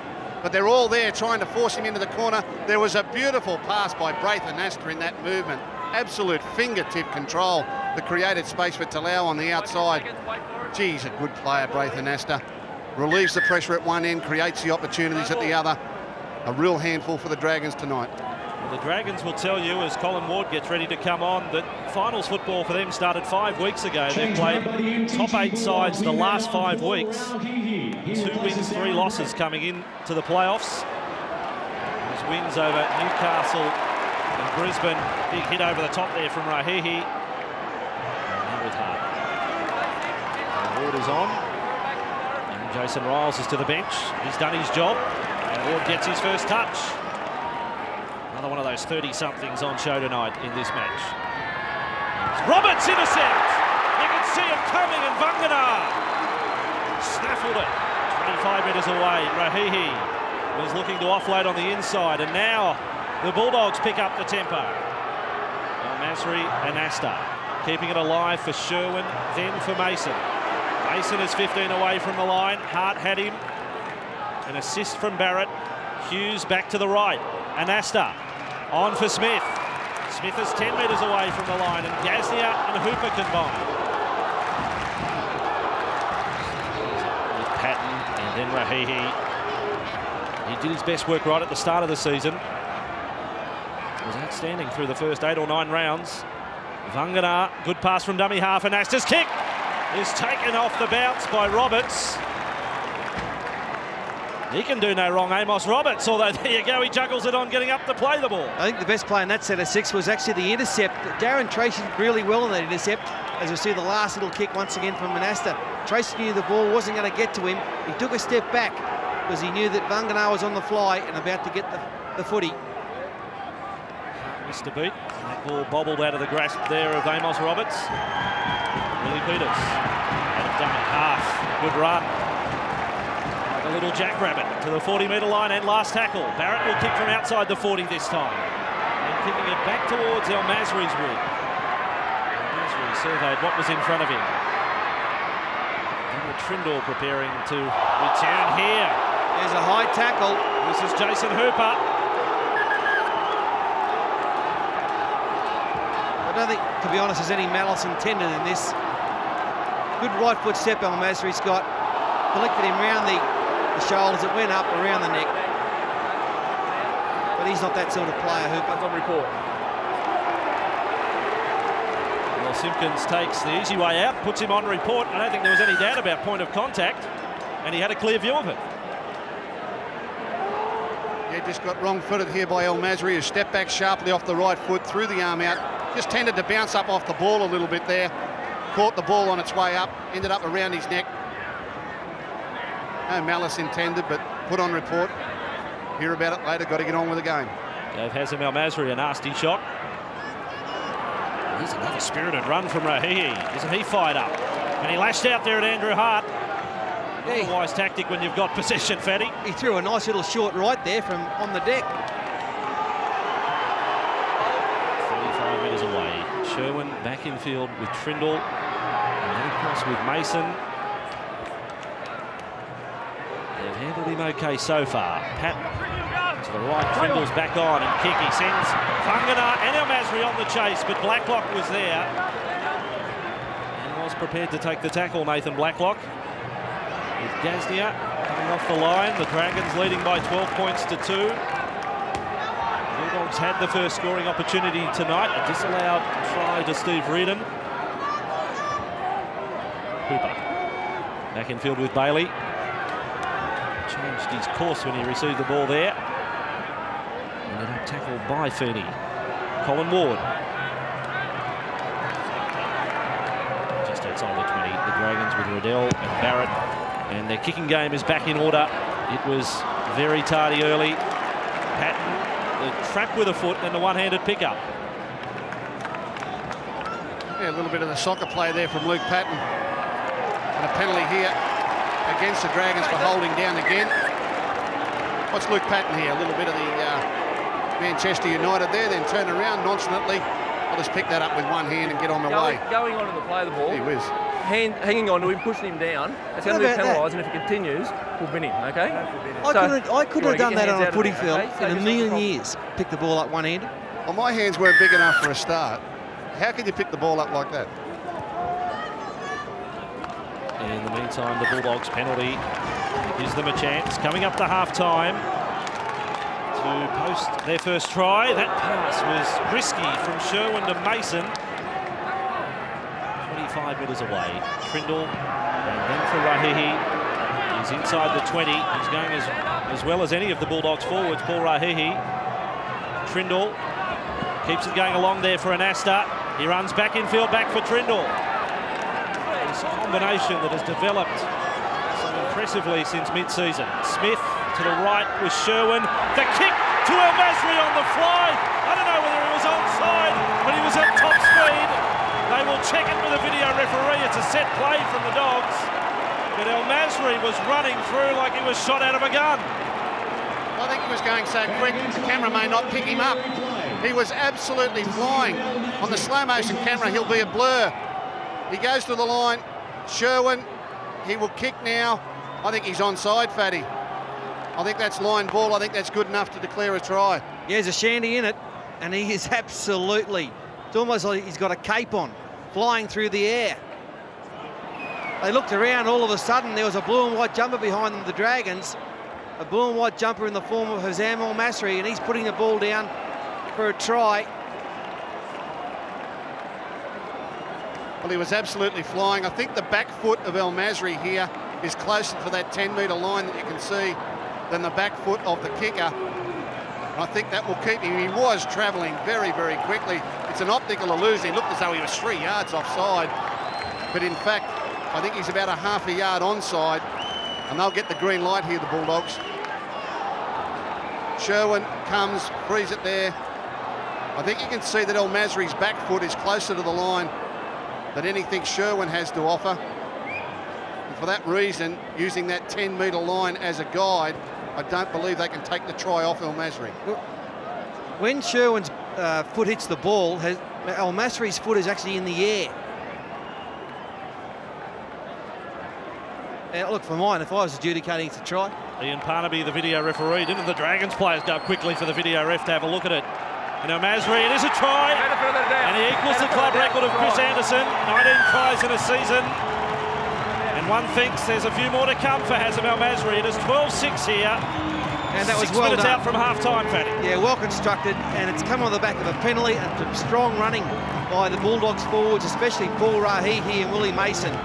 But they're all there trying to force him into the corner. There was a beautiful pass by Braith Anasta in that movement. Absolute fingertip control that created space for Talau on the outside. Geez, a good player, Braith Anasta. Relieves the pressure at one end, creates the opportunities at the other. A real handful for the Dragons tonight. Well, the Dragons will tell you, as Colin Ward gets ready to come on, that finals football for them started 5 weeks ago. They've played top 8 sides the last 5 weeks. 2 wins, 3 losses coming in to the playoffs. Those wins over Newcastle and Brisbane. Big hit over the top there from Rahihi. And now with Hart. Ward is on. And Jason Riles is to the bench. He's done his job. And Ward gets his first touch. Another one of those 30-somethings on show tonight in this match. Roberts intercept. You can see it coming, and Vangana snaffled it. 25 metres away. Rahihi was looking to offload on the inside, and now the Bulldogs pick up the tempo. Al-Masri and Asta keeping it alive for Sherwin, then for Mason. Mason is 15 away from the line. Hart had him. An assist from Barrett. Hughes back to the right. Anasta on for Smith. Smith is 10 metres away from the line, and Gaznia and Hooper combine. With Patton and then Rahihi. He did his best work right at the start of the season. He was outstanding through the first 8 or 9 rounds. Vangana, good pass from dummy half, and Asta's kick is taken off the bounce by Roberts. He can do no wrong, Amos Roberts, although there you go, he juggles it on getting up to play the ball. I think the best play in that set of 6 was actually the intercept. Darren Tracy did really well in that intercept, as we see the last little kick once again from Manasta. Tracy knew the ball wasn't going to get to him. He took a step back because he knew that Vangana was on the fly and about to get the footy. Missed a beat. That ball bobbled out of the grasp there of Amos Roberts. Willie Peters out of dummy half. Good run. Like a little jackrabbit to the 40-metre line and last tackle. Barrett will kick from outside the 40 this time. And kicking it back towards El-Masri's wing. El-Masri surveyed what was in front of him. And Trindle preparing to return here. There's a high tackle. This is Jason Hooper. I don't think, to be honest, there's any malice intended in this. Good right foot step El-Masri's got. Collected him round the shoulders. It went up around the neck. But he's not that sort of player, Hooper. On report. Well, Simpkins takes the easy way out, puts him on report. I don't think there was any doubt about point of contact, and he had a clear view of it. Yeah, just got wrong-footed here by El-Masri, who stepped back sharply off the right foot, threw the arm out. Just tended to bounce up off the ball a little bit there. Caught the ball on its way up, ended up around his neck. No malice intended, but put on report. Hear about it later, got to get on with the game. Dave Hassan El-Masri, a nasty shot. There's another spirited run from Rahihi. Isn't he fired up? And he lashed out there at Andrew Hart. Not a wise tactic when you've got possession, Fatty. He threw a nice little short right there from on the deck. 35 metres away. Sherwin back in field with Trindle. And then across with Mason. They've handled him okay so far. Pat to the right, Trindle's back on and kick. He sends Vangana and El-Masri on the chase, but Blacklock was there. And was prepared to take the tackle, Nathan Blacklock. With Gaznia coming off the line. The Dragons leading by 12 points to 2. Bulldogs had the first scoring opportunity tonight. A disallowed try to Steve Reardon. Hooper back in field with Bailey. Changed his course when he received the ball there. Ended up tackled by Feeney. Colin Ward. Just outside the 20. The Dragons with Riddell and Barrett. And their kicking game is back in order. It was very tardy early. Patton, the trap with a foot and the one-handed pickup. Yeah, a little bit of the soccer play there from Luke Patton. And a penalty here against the Dragons for holding down again. What's Luke Patton here? A little bit of the Manchester United there, then turn around nonchalantly. I'll just pick that up with one hand and get on my way. Going on to the play of the ball. He whiz. Hanging on to him, pushing him down. It's going to be penalised, and if it continues, we'll bin him, okay? I couldn't have done that on a footy field in a million years. Pick the ball up one-handed. Well, my hands weren't big enough for a start. How can you pick the ball up like that? In the meantime, the Bulldogs penalty gives them a chance. Coming up to half-time to post their first try. That pass was risky from Sherwin to Mason. 25 metres away. Trindle, and then for Rahihi. He's inside the 20. He's going as well as any of the Bulldogs forwards, Paul Rahihi. Trindle keeps it going along there for Anasta. He runs back in field, back for Trindle. It's a combination that has developed some impressively since mid-season. Smith to the right with Sherwin. The kick to El Masri on the fly. I don't know whether he was onside, but he was at top speed. They will check it with a video referee. It's a set play from the Dogs. But El Masri was running through like he was shot out of a gun. I think he was going so quick, the camera may not pick him up. He was absolutely flying. On the slow motion camera, he'll be a blur. He goes to the line. Sherwin, he will kick now. I think he's onside, Fatty. I think that's line ball. I think that's good enough to declare a try. Yeah, there's a shandy in it, and he is absolutely, it's almost like he's got a cape on, flying through the air. They looked around, all of a sudden there was a blue and white jumper behind them, the Dragons. A blue and white jumper in the form of Hosam El Masri, and he's putting the ball down for a try. Well, he was absolutely flying. I think the back foot of El Masri here is closer to that 10-metre line that you can see than the back foot of the kicker. And I think that will keep him. He was travelling very, very quickly. It's an optical illusion. He looked as though he was 3 yards offside. But in fact, I think he's about a half a yard onside. And they'll get the green light here, the Bulldogs. Sherwin comes, frees it there. I think you can see that El Masri's back foot is closer to the line than anything Sherwin has to offer. And for that reason, using that 10-metre line as a guide, I don't believe they can take the try off El Masri. When Sherwin's foot hits the ball, El Masri's foot is actually in the air. And look, for mine, if I was adjudicating, it's a try. Ian Parnaby, the video referee. Didn't the Dragons players go quickly for the video ref to have a look at it? And El Masri, it is a try. And he equals the club record of Chris Anderson. 19 tries in a season. And one thinks there's a few more to come for Hazem El Masri. It is 12-6 here. And that was 6 well minutes done. out from half-time, Fatty. Yeah, well constructed, and it's come on the back of a penalty and some strong running by the Bulldogs forwards, especially Paul Rahihi and Willie Mason.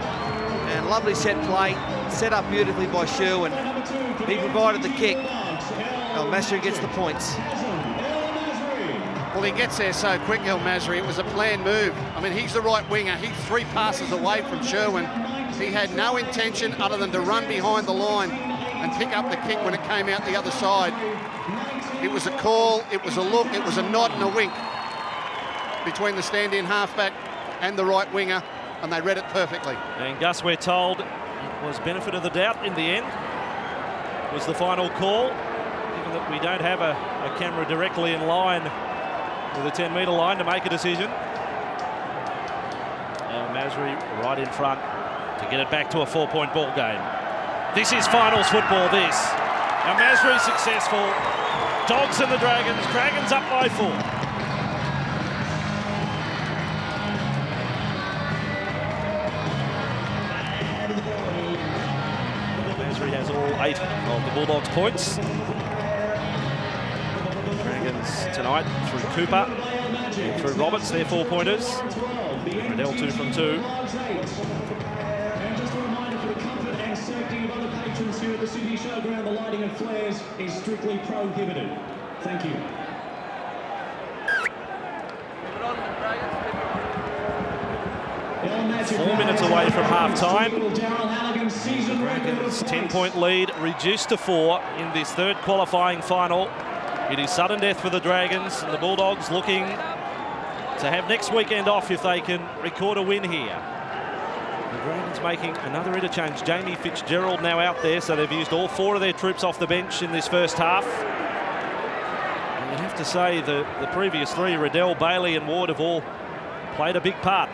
And lovely set play, set up beautifully by Sherwin. He provided the kick. El Masri gets the points. Well, he gets there so quick, El Masri. It was a planned move. I mean, he's the right winger. He's 3 passes away from Sherwin. He had no intention other than to run behind the line and pick up the kick when it came out the other side. It was a call, it was a look, it was a nod and a wink between the stand-in halfback and the right winger, and they read it perfectly. And Gus, we're told, it was benefit of the doubt in the end. It was the final call, given that we don't have a camera directly in line with the 10-metre line to make a decision. El Masri right in front to get it back to a 4-point ball game. This is finals football, this. El Masri successful. Dogs and the Dragons. Dragons up by 4. Masri has all 8 of the Bulldogs' points. Dragons tonight through Cooper and through Roberts, their 4-pointers. Riddell 2 from 2. Here at the Sydney Showground, the lighting of flares is strictly prohibited. Thank you. 4 minutes away from half-time. Dragons' 10-point lead reduced to 4 in this third qualifying final. It is sudden death for the Dragons, and the Bulldogs looking to have next weekend off if they can record a win here. The Dragons making another interchange. Jamie Fitzgerald now out there, so they've used all 4 of their troops off the bench in this first half. And you'd have to say the previous 3, Riddell, Bailey and Ward, have all played a big part.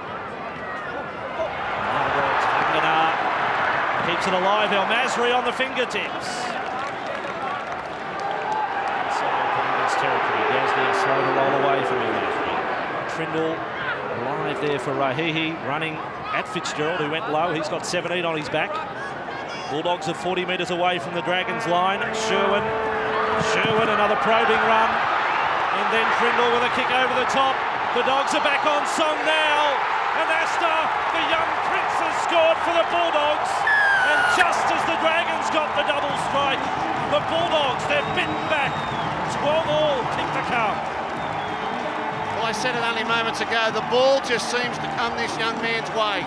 Keeps it alive, El Masri on the fingertips. So Dragons territory. Gasnier slow to roll away from El Masri. Trindle alive there for Rahihi, running at Fitzgerald, who went low. He's got 17 on his back. Bulldogs are 40 metres away from the Dragons' line. Sherwin, another probing run. And then Trindle with a kick over the top. The Dogs are back on song now. And Asta, the young prince, has scored for the Bulldogs. And just as the Dragons got the double strike, the Bulldogs, they're bitten back. 12-all, kick to come. Well, I said it only moments ago, the ball just seems to come this young man's way.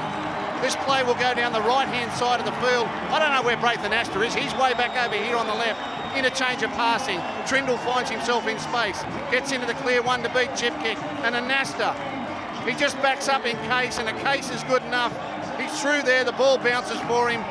This play will go down the right-hand side of the field. I don't know where Braithen Astor is. He's way back over here on the left. Interchange of passing. Trindle finds himself in space. Gets into the clear one to beat chip kick. And Anasta, he just backs up in Case, and a Case is good enough. He's through there. The ball bounces for him.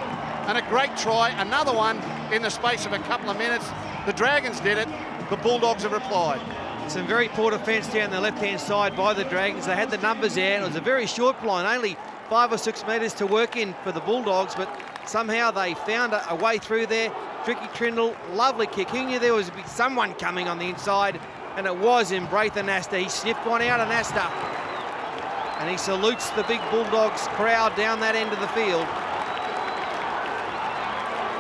And a great try. Another one in the space of a couple of minutes. The Dragons did it. The Bulldogs have replied. Some very poor defence down the left-hand side by the Dragons. They had the numbers there, and it was a very short blind, only 5 or 6 metres to work in for the Bulldogs, but somehow they found a way through there. Tricky Trindle, lovely kick. He knew there was someone coming on the inside, and it was in Braithen Astor. He sniffed one out on Astor, and he salutes the big Bulldogs crowd down that end of the field.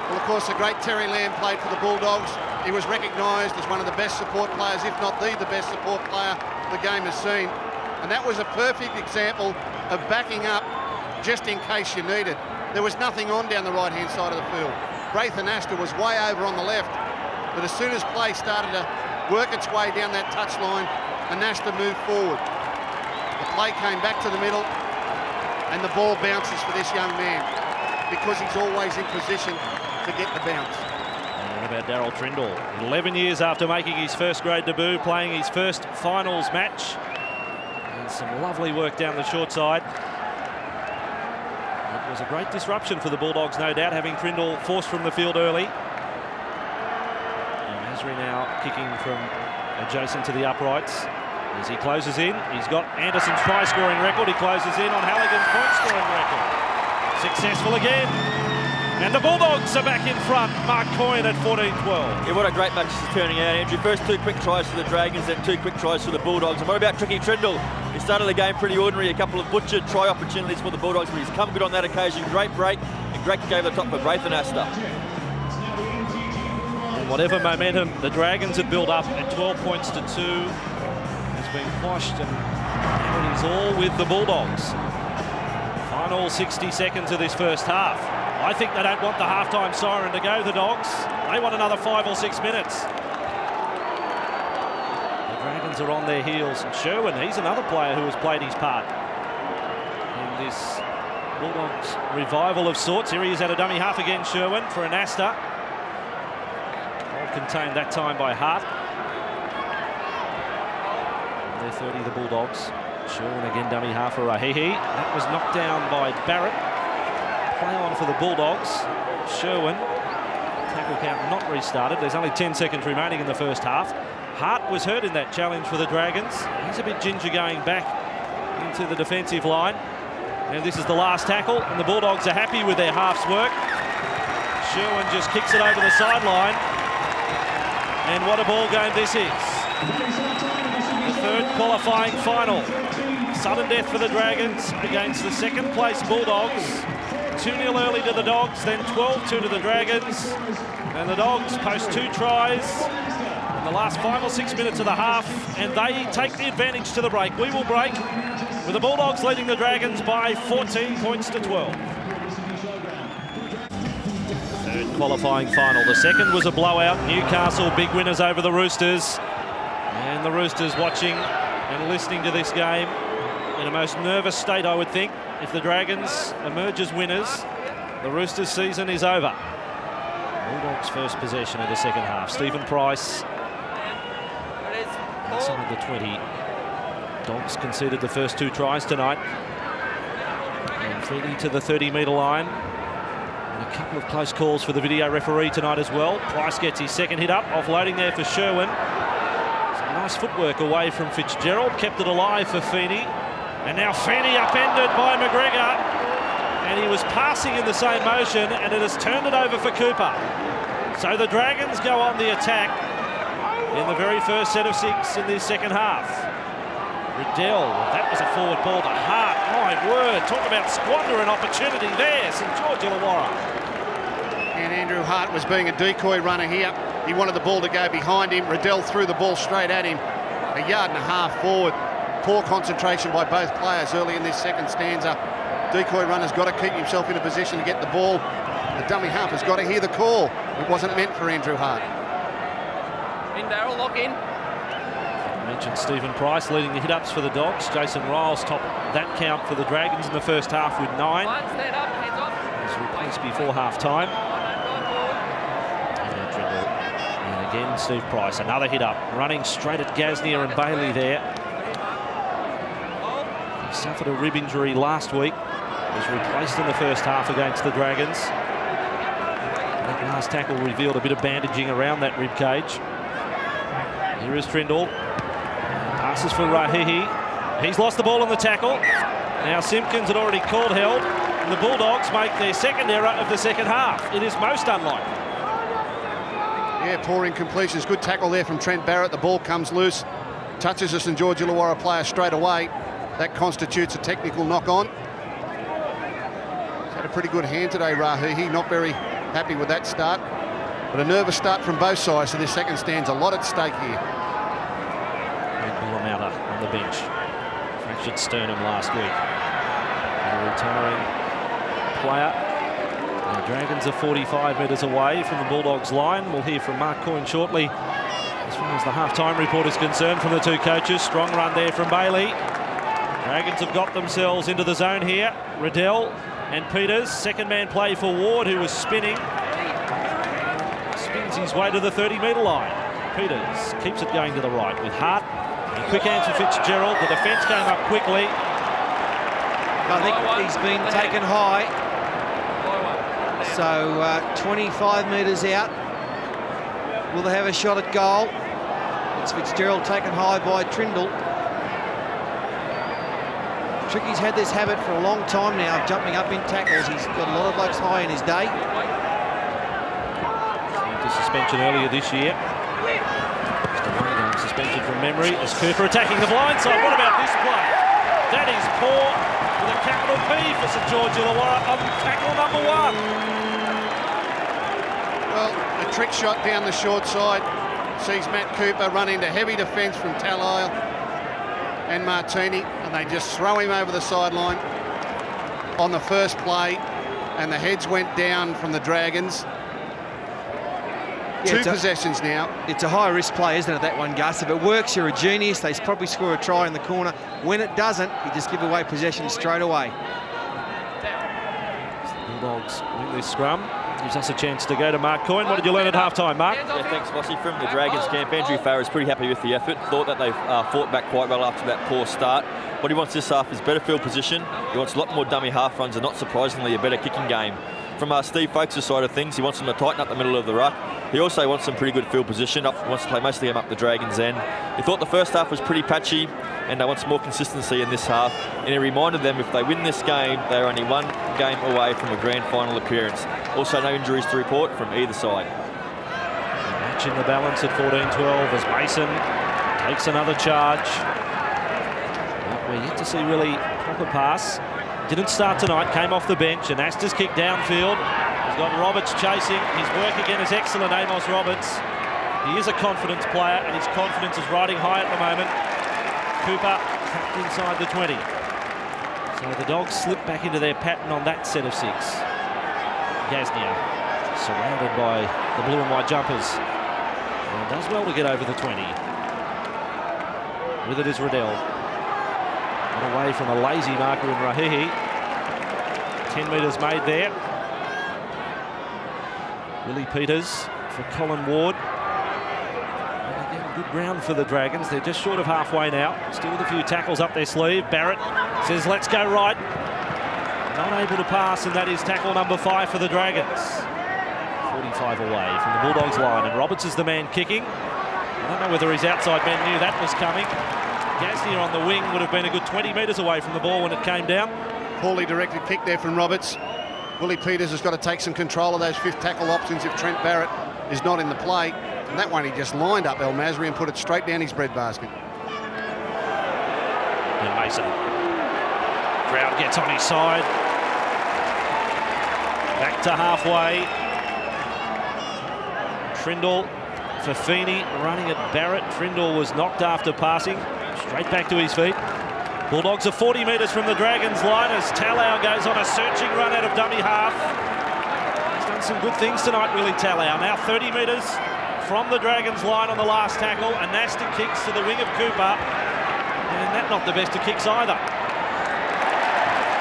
Well, of course, the great Terry Lamb played for the Bulldogs. He was recognised as one of the best support players, if not the best support player the game has seen. And that was a perfect example of backing up just in case you need it. There was nothing on down the right-hand side of the field. Braithen Astor was way over on the left, but as soon as play started to work its way down that touchline, Anasta moved forward. The play came back to the middle, and the ball bounces for this young man because he's always in position to get the bounce. And what about Daryl Trindle? 11 years after making his first grade debut, playing his first finals match. And some lovely work down the short side. It was a great disruption for the Bulldogs, no doubt, having Trindle forced from the field early. And Masri now kicking from adjacent to the uprights. As he closes in, he's got Anderson's try-scoring record. He closes in on Halligan's point-scoring record. Successful again. And the Bulldogs are back in front. Mark Coyne at 14-12. Yeah, what a great match this is turning out, Andrew. First 2 quick tries for the Dragons, then 2 quick tries for the Bulldogs. And what about Tricky Trindle? He started the game pretty ordinary, a couple of butchered try opportunities for the Bulldogs, but he's come good on that occasion. Great break, and great kick over the top for Braithen Astor. And whatever momentum the Dragons had built up at 12 points to 2 has been quashed, and it is all with the Bulldogs. Final 60 seconds of this first half. I think they don't want the halftime siren to go, the Dogs. They want another 5 or 6 minutes. The Dragons are on their heels. And Sherwin, he's another player who has played his part in this Bulldogs revival of sorts. Here he is at a dummy half again, Sherwin, for Anasta. All contained that time by Hart. They're 30, the Bulldogs. Sherwin again dummy half for Rahihi. That was knocked down by Barrett. Play on for the Bulldogs. Sherwin, tackle count not restarted. There's only 10 seconds remaining in the first half. Hart was hurt in that challenge for the Dragons. He's a bit ginger going back into the defensive line. And this is the last tackle, and the Bulldogs are happy with their half's work. Sherwin just kicks it over the sideline. And what a ball game this is. The third qualifying final. Sudden death for the Dragons against the second place Bulldogs. 2-0 early to the Dogs, then 12-2 to the Dragons. And the Dogs post 2 tries in the last 5 or 6 minutes of the half, and they take the advantage to the break. We will break with the Bulldogs leading the Dragons by 14 points to 12. Third qualifying final. The second was a blowout. Newcastle big winners over the Roosters. And the Roosters watching and listening to this game in a most nervous state, I would think. If the Dragons emerge as winners, the Roosters' season is over. Bulldogs' first possession of the second half. Stephen Price inside the 20. Dogs conceded the first 2 tries tonight. And 30 to the 30-metre line. And a couple of close calls for the video referee tonight as well. Price gets his second hit up, offloading there for Sherwin. Some nice footwork away from Fitzgerald, kept it alive for Feeney. And now Feeney upended by McGregor, and he was passing in the same motion, and it has turned it over for Cooper. So the Dragons go on the attack in the very first set of 6 in this second half. Riddell, that was a forward ball to Hart. My word, talk about squander an opportunity there, St George Illawarra. And Andrew Hart was being a decoy runner here. He wanted the ball to go behind him. Riddell threw the ball straight at him, 1.5 yards forward. Poor concentration by both players early in this second stanza. Decoy runner's got to keep himself in a position to get the ball. The dummy half has got to hear the call. It wasn't meant for Andrew Hart. In, Darryl, lock in. Agent Stephen Price leading the hit-ups for the Dogs. Jason Riles topped that count for the Dragons in the first half with 9. He's replaced before half-time. And again, Steve Price, another hit-up, running straight at Gasnier and Bailey there. He suffered a rib injury last week. Was replaced in the first half against the Dragons. That last tackle revealed a bit of bandaging around that rib cage. Here is Trindle. Passes for Rahihi. He's lost the ball on the tackle. Now Simpkins had already called held. And the Bulldogs make their second error of the second half. It is most unlikely. Yeah, poor incompletions. Good tackle there from Trent Barrett. The ball comes loose. Touches a St George Illawarra player straight away. That constitutes a technical knock-on. He's had a pretty good hand today, Rahihi. Not very happy with that start. But a nervous start from both sides, so this second stands a lot at stake here. Bullamouta on the bench. Fractured sternum last week. A retiring player. The Dragons are 45 metres away from the Bulldogs line. We'll hear from Mark Coyne shortly. As far as the half-time report is concerned from the two coaches. Strong run there from Bailey. Dragons have got themselves into the zone here. Riddell and Peters. Second man play for Ward, who was spinning. Spins his way to the 30-metre line. Peters keeps it going to the right with Hart. A quick hands for Fitzgerald. The defence came up quickly. I think he's been taken high. So 25 metres out. Will they have a shot at goal? It's Fitzgerald taken high by Trindle. Tricky's had this habit for a long time now of jumping up in tackles. He's got a lot of blokes high in his day. Suspension earlier this year. Just a one-game suspension from memory as Cooper attacking the blind side. What about this play? That is poor with a capital P for St George Illawarra on tackle number 1. Well, a trick shot down the short side sees Matt Cooper run into heavy defence from Tallisle and Martini, and they just throw him over the sideline on the first play, and the heads went down from the Dragons. Yeah, 2 possessions now. It's a high-risk play, isn't it, that one, Gus? If it works, you're a genius. They probably score a try in the corner. When it doesn't, you just give away possession straight away. The Bulldogs win this scrum. Gives us a chance to go to Mark Coyne. What did you learn at half-time, Mark? Yeah, thanks, Vossi. From the Dragons camp, Andrew Farrer's pretty happy with the effort. Thought that they've fought back quite well after that poor start. What he wants this half is better field position. He wants a lot more dummy half runs and, not surprisingly, a better kicking game. From Steve Folkes' side of things, he wants them to tighten up the middle of the ruck. He also wants some pretty good field position. Wants to play most of the game up the Dragons' end. He thought the first half was pretty patchy, and they want some more consistency in this half. And he reminded them if they win this game, they're only 1 game away from a grand final appearance. Also, no injuries to report from either side. Matching the balance at 14-12 as Mason takes another charge. But we're yet to see really proper pass. Didn't start tonight, came off the bench, and Astor's kick downfield. He's got Roberts chasing. His work again is excellent, Amos Roberts. He is a confidence player, and his confidence is riding high at the moment. Cooper trapped inside the 20. So the Dogs slip back into their pattern on that set of 6. Gasnier surrounded by the blue and white jumpers. And does well to get over the 20. With it is Riddell. And away from a lazy marker in Rahihi. 10 metres made there. Willie Peters for Colin Ward. And again, good ground for the Dragons. They're just short of halfway now. Still with a few tackles up their sleeve. Barrett says, let's go right. Not able to pass, and that is tackle number 5 for the Dragons. 45 away from the Bulldogs line, and Roberts is the man kicking. I don't know whether his outside men knew that was coming. Gasnier on the wing would have been a good 20 metres away from the ball when it came down. Poorly directed kick there from Roberts. Willie Peters has got to take some control of those 5th tackle options if Trent Barrett is not in the play. And that one he just lined up El Masri and put it straight down his breadbasket. And Mason. Crowd gets on his side. Back to halfway. Trindle for Feeney running at Barrett. Trindle was knocked after passing. Straight back to his feet. Bulldogs are 40 metres from the Dragons line as Tallisle goes on a searching run out of dummy half. He's done some good things tonight, Willie Tallisle. Now 30 metres from the Dragons line on the last tackle. Anasta kicks to the wing of Cooper, and that not the best of kicks either.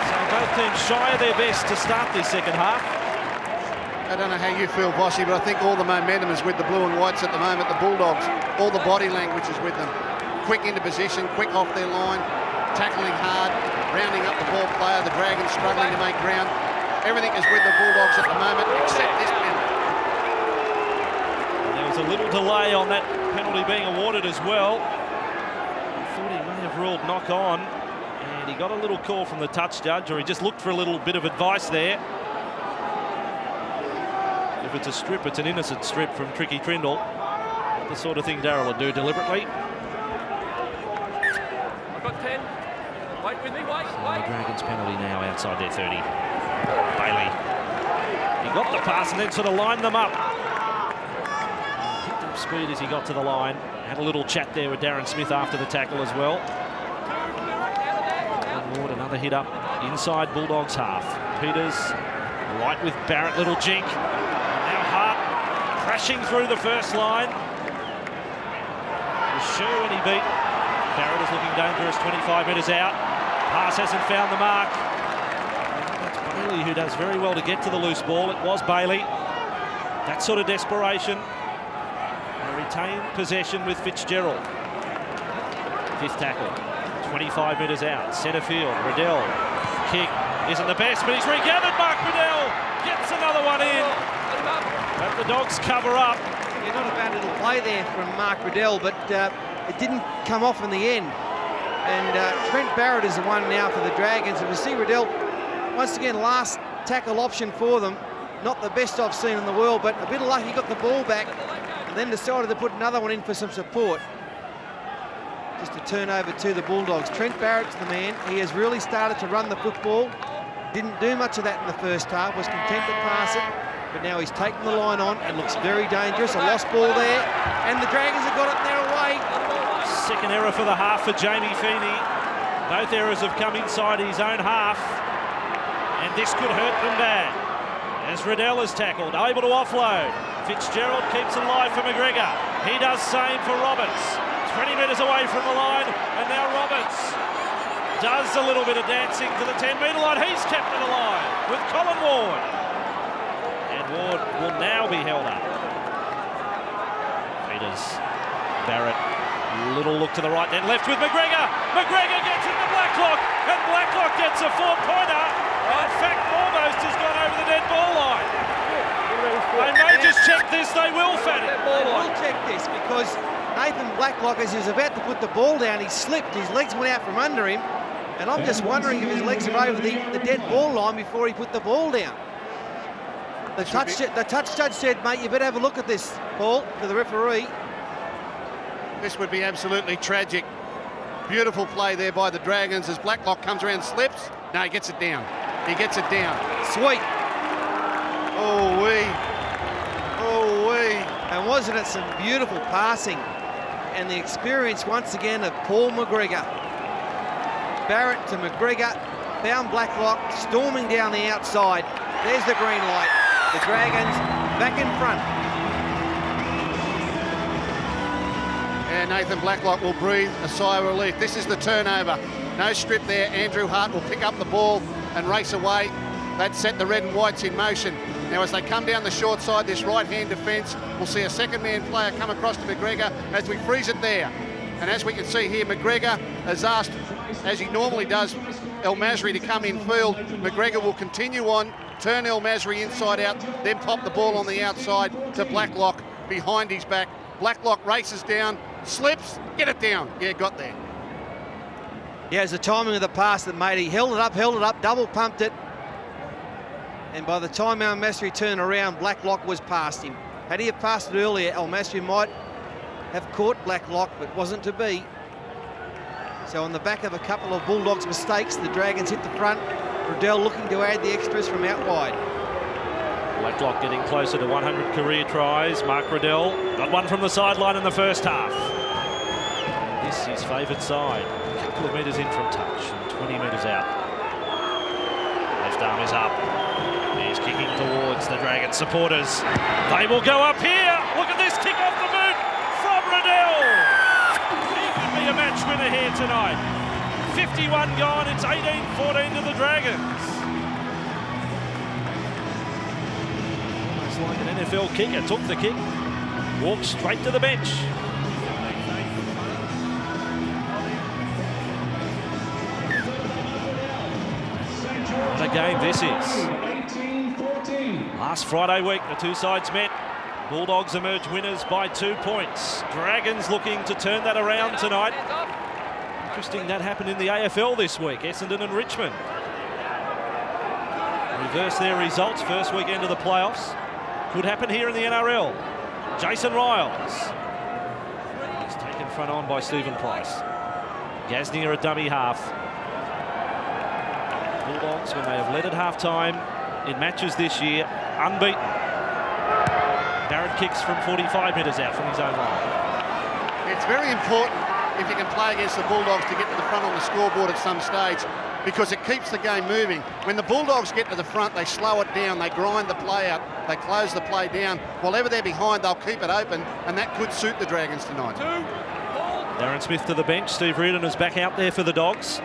So both teams shy of their best to start this second half. I don't know how you feel, Bossy, but I think all the momentum is with the blue and whites at the moment. The Bulldogs, all the body language is with them. Quick into position, quick off their line, tackling hard, rounding up the ball player. The Dragons struggling to make ground. Everything is with the Bulldogs at the moment, except this penalty. And there was a little delay on that penalty being awarded as well. I thought he may have ruled knock on, and he got a little call from the touch judge, or he just looked for a little bit of advice there. If it's a strip, it's an innocent strip from Tricky Trindle. The sort of thing Darryl would do deliberately. I've got 10. Wait with me, wait. The Dragons penalty now outside their 30. Bailey. He got the pass and then sort of lined them up. Picked up speed as he got to the line. Had a little chat there with Darren Smith after the tackle as well. And Ward, another hit up inside Bulldogs half. Peters right with Barrett, little jink. Crashing through the first line. The shoe and he beat. Barrett is looking dangerous, 25 metres out. Pass hasn't found the mark. That's Bailey who does very well to get to the loose ball. It was Bailey. That sort of desperation. They retain possession with Fitzgerald. Fifth tackle, 25 metres out. Centre field, Riddell. Kick isn't the best, but he's regathered. Mark Riddell gets another one in. But the Dogs cover up. Yeah, not a bad little play there from Mark Riddell, but it didn't come off in the end. And Trent Barrett is the one now for the Dragons. And we see Riddell, once again, last tackle option for them. Not the best I've seen in the world, but a bit of luck, he got the ball back and then decided to put another one in for some support. Just a turnover to the Bulldogs. Trent Barrett's the man. He has really started to run the football. Didn't do much of that in the first half, was content to pass it. But now he's taken the line on and looks very dangerous. A lost ball there, and the Dragons have got it in their away. Second error for the half for Jamie Feeney. Both errors have come inside his own half, and this could hurt them bad. As Riddell is tackled, able to offload. Fitzgerald keeps it alive for McGregor. He does same for Roberts. 20 metres away from the line, and now Roberts does a little bit of dancing to the 10-metre line. He's kept it alive with Colin Ward. Ward will now be held up. Peters, Barrett, little look to the right, then left with McGregor. McGregor gets into Blacklock, and Blacklock gets a 4-pointer. In fact, almost has gone over the dead ball line. They may just check this, they will, Fatty. They will check this because Nathan Blacklock, as he was about to put the ball down, he slipped, his legs went out from under him, and I'm just wondering if his legs are over the dead ball line before he put the ball down. The touch judge said, mate, you better have a look at this, Paul, to the referee. This would be absolutely tragic. Beautiful play there by the Dragons as Blacklock comes around, slips. No, he gets it down. He gets it down. Sweet. Oh, wee. Oh, wee. And wasn't it some beautiful passing? And the experience, once again, of Paul McGregor. Barrett to McGregor, found Blacklock, storming down the outside. There's the green light. The Dragons back in front. And Nathan Blacklock will breathe a sigh of relief. This is the turnover. No strip there. Andrew Hart will pick up the ball and race away. That set the red and whites in motion. Now as they come down the short side, this right-hand defence, we'll see a second-man player come across to McGregor as we freeze it there. And as we can see here, McGregor has asked, as he normally does, El Masri to come in field. McGregor will continue on, turn El Masri inside out, then pop the ball on the outside to Blacklock behind his back. Blacklock races down, slips, get it down. Yeah, got there. Yeah, it's the timing of the pass that made it. He held it up, double pumped it. And by the time El Masri turned around, Blacklock was past him. Had he have passed it earlier, El Masri might have caught Blacklock, but wasn't to be. So on the back of a couple of Bulldogs mistakes, the Dragons hit the front. Riddell looking to add the extras from out wide. Blacklock getting closer to 100 career tries. Mark Riddell got one from the sideline in the first half. And this is favoured side. A couple of metres in from touch and 20 metres out. Left arm is up. He's kicking towards the Dragon supporters. They will go up here. Look at this kick off the boot from Riddell. He could be a match winner here tonight. 51 gone, it's 18-14 to the Dragons. Almost like an NFL kicker, took the kick, walked straight to the bench. What a game this is. Last Friday week, the two sides met. Bulldogs emerged winners by 2 points. Dragons looking to turn that around tonight. Interesting that happened in the AFL this week, Essendon and Richmond. Reverse their results, first weekend of the playoffs. Could happen here in the NRL. Jason Riles. He's taken front on by Stephen Price. Gasnier a dummy half. Bulldogs, when they have led at half-time in matches this year, unbeaten. Barrett kicks from 45 metres out from his own line. It's very important if you can play against the Bulldogs to get to the front on the scoreboard at some stage, because it keeps the game moving. When the Bulldogs get to the front, they slow it down, they grind the play out, they close the play down. Whatever they're behind, they'll keep it open, and that could suit the Dragons tonight. Darren Smith to the bench. Steve Reardon is back out there for the Dogs.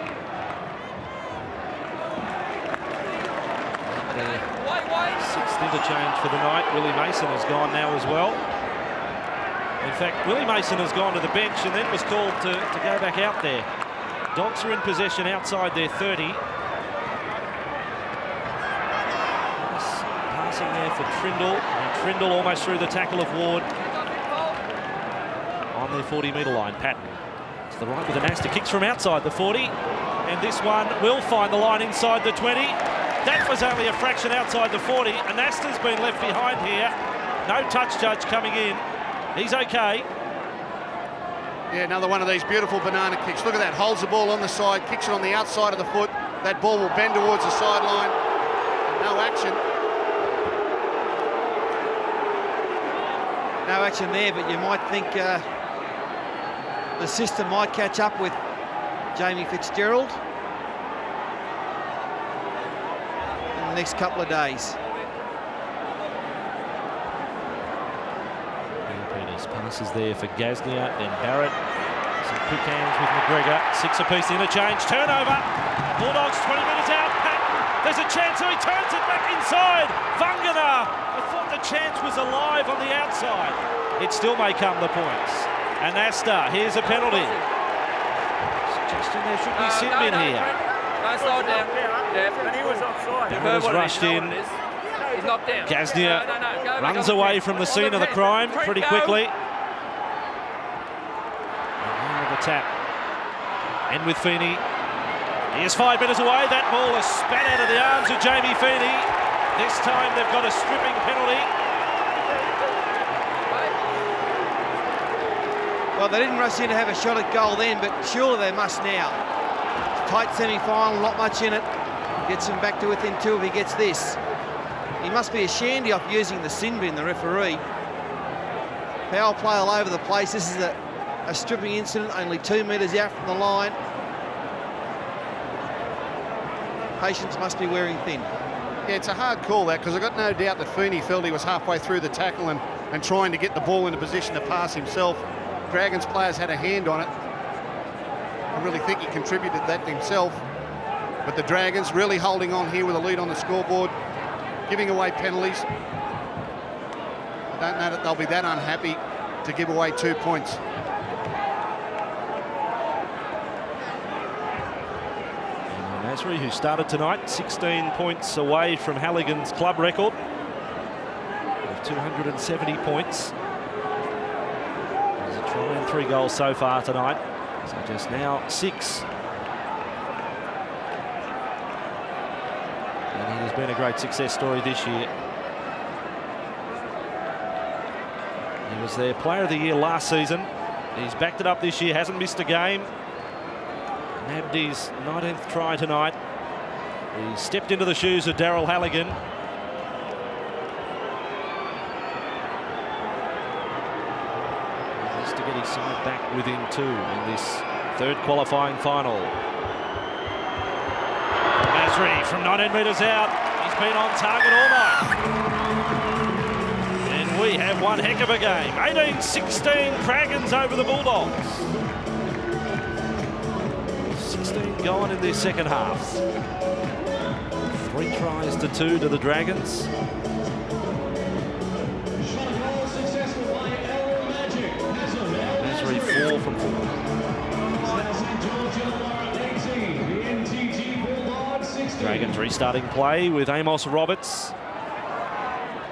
Sixth interchange for the night. Willie Mason has gone now as well. In fact, Willie Mason has gone to the bench and then was called to go back out there. Dogs are in possession outside their 30. Passing there for Trindle. And Trindle almost through the tackle of Ward. On their 40-metre line, Patton. To the right with an Asta. Kicks from outside the 40. And this one will find the line inside the 20. That was only a fraction outside the 40. Anasta's been left behind here. No touch judge coming in. He's okay. Yeah, another one of these beautiful banana kicks. Look at that, holds the ball on the side, kicks it on the outside of the foot. That ball will bend towards the sideline. No action. No action there, but you might think the system might catch up with Jamie Fitzgerald in the next couple of days. Passes there for Gasnier, then Barrett. Some quick hands with McGregor. 6 apiece interchange. Turnover. Bulldogs 20 metres out. Patton. There's a chance. So he turns it back inside. Vangana. I thought the chance was alive on the outside. It still may come the points. And Asta, here's a penalty. Suggestion there should be sin bin here. No, slow down. Yeah, and he was offside. Barrett has rushed in. He's knocked down. Gasnier runs away from the scene of the crime pretty quickly. And the tap. And with Feeney. He is 5 metres away. That ball is spat out of the arms of Jamie Feeney. This time they've got a stripping penalty. Well, they didn't rush in to have a shot at goal then, but surely they must now. Tight semi-final, not much in it. Gets him back to within 2 if he gets this. He must be a shandy off using the sin bin, the referee. Foul play all over the place. This is a stripping incident, only 2 metres out from the line. Patience must be wearing thin. Yeah, it's a hard call that, because I've got no doubt that Feeney felt he was halfway through the tackle and trying to get the ball into position to pass himself. Dragons players had a hand on it. I really think he contributed that himself. But the Dragons really holding on here with a lead on the scoreboard, giving away penalties. I don't know that they'll be that unhappy to give away 2 points. Nasri, who started tonight, 16 points away from Halligan's club record of 270 points. There's a try and 3 goals so far tonight. So just now 6. And he has been a great success story this year. He was their player of the year last season. He's backed it up this year, hasn't missed a game. Nabbed his 19th try tonight. He stepped into the shoes of Daryl Halligan. Just to get his side back within 2 in this 3rd qualifying final. Masri from 19 metres out. He's been on target all night. And we have one heck of a game. 18-16 Dragons over the Bulldogs. 16 going in their second half. 3 tries to 2 to the Dragons. Masri 4 from 4. Dragons restarting play with Amos Roberts.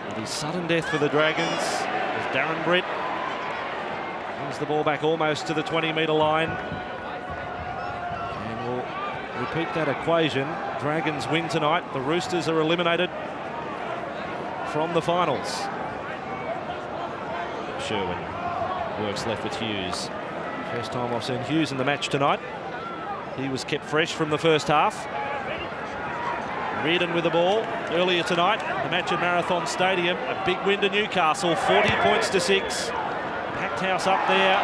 It'll be sudden death for the Dragons as Darren Britt brings the ball back almost to the 20-metre line. And we'll repeat that equation. Dragons win tonight. The Roosters are eliminated from the finals. Sherwin works left with Hughes. First time I've seen Hughes in the match tonight. He was kept fresh from the first half. Reardon with the ball earlier tonight, the match at Marathon Stadium. A big win to Newcastle, 40 points to 6. Packed house up there.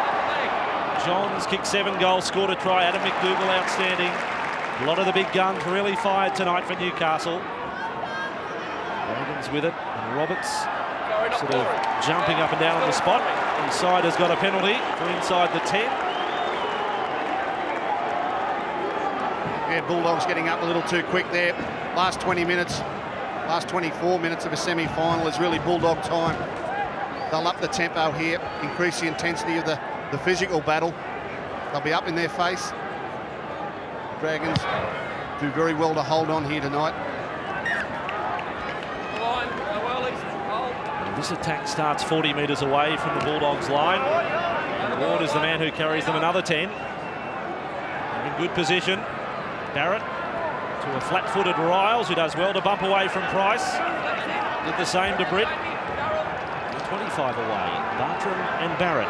Johns kicked 7 goals, scored a try. Adam McDougall outstanding. A lot of the big guns really fired tonight for Newcastle. Dragons with it, and Roberts sort of jumping up and down on the spot. Inside has got a penalty for inside the 10. Yeah, Bulldogs getting up a little too quick there. Last 20 minutes, last 24 minutes of a semi-final is really Bulldog time. They'll up the tempo here, increase the intensity of the physical battle. They'll be up in their face. Dragons do very well to hold on here tonight. This attack starts 40 metres away from the Bulldogs line. And Ward is the man who carries them another 10. In good position. Barrett to a flat-footed Riles, who does well to bump away from Price. Did the same to Britt. 25 away. Bartram and Barrett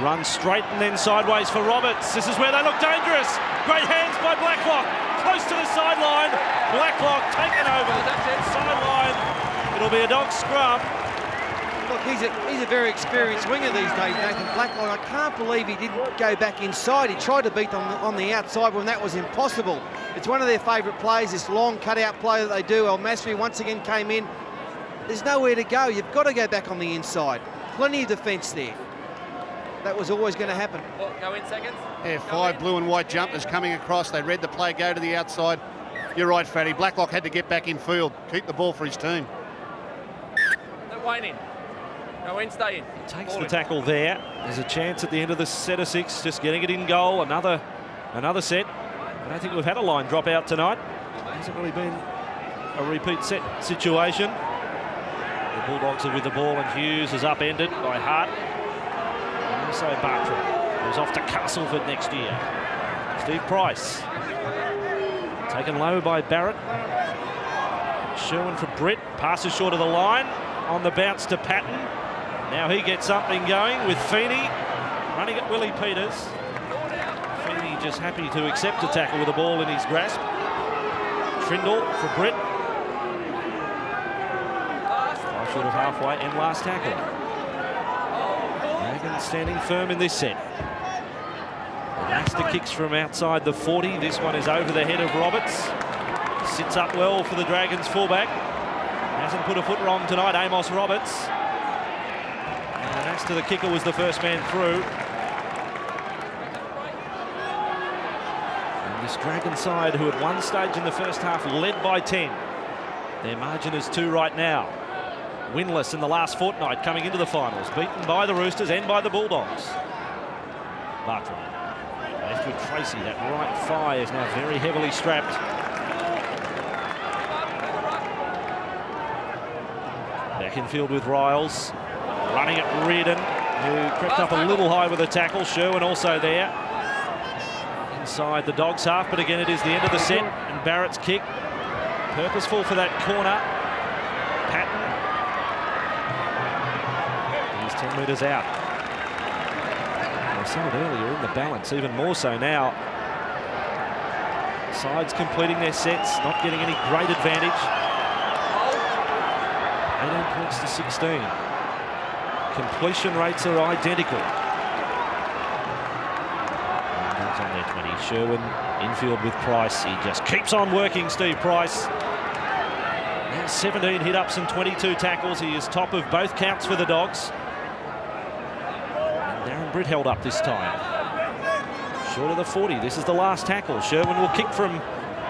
run straight and then sideways for Roberts. This is where they look dangerous. Great hands by Blacklock. Close to the sideline. Blacklock taken over the sideline. It'll be a dog scrum. Look, he's a very experienced winger these days, Nathan Blacklock. I can't believe he didn't go back inside. He tried to beat them on the outside when that was impossible. It's one of their favourite plays, this long cut-out play that they do. El Masri once again came in. There's nowhere to go. You've got to go back on the inside. Plenty of defence there. That was always going to happen. Go in seconds. Yeah, 5 blue and white jumpers coming across. They read the play, go to the outside. You're right, Fatty. Blacklock had to get back in field, keep the ball for his team. Let Wayne in. Go in, stay in. Takes the tackle there. There's a chance at the end of the set of 6, just getting it in goal. Another set. I don't think we've had a line drop out tonight. It hasn't really been a repeat set situation. The Bulldogs are with the ball, and Hughes is upended by Hart. And also Bartram, who's off to Castleford next year. Steve Price. Taken low by Barrett. Sherwin for Britt. Passes short of the line. On the bounce to Patton. Now he gets something going with Feeney running at Willie Peters. Feeney just happy to accept a tackle with the ball in his grasp. Trindle for Britt. Far short of halfway and last tackle. Dragons standing firm in this set. Master kicks from outside the 40. This one is over the head of Roberts. Sits up well for the Dragons fullback. Hasn't put a foot wrong tonight, Amos Roberts. And as to the kicker, was the first man through. And this Dragon side, who at one stage in the first half led by 10. Their margin is 2 right now. Winless in the last fortnight coming into the finals. Beaten by the Roosters and by the Bulldogs. Bartram. Left with Tracy. That right thigh is now very heavily strapped. Back in field with Riles. Running at Reardon, who crept up a little high with a tackle. Sherwin also there. Inside the Dogs half, but again it is the end of the set. And Barrett's kick. Purposeful for that corner. Patton. He's 10 metres out. I saw it earlier in the balance, even more so now. Sides completing their sets, not getting any great advantage. 18 points to 16. Completion rates are identical. And on their 20. Sherwin infield with Price. He just keeps on working, Steve Price. Now 17 hit-ups and 22 tackles. He is top of both counts for the Dogs. And Darren Britt held up this time. Short of the 40. This is the last tackle. Sherwin will kick from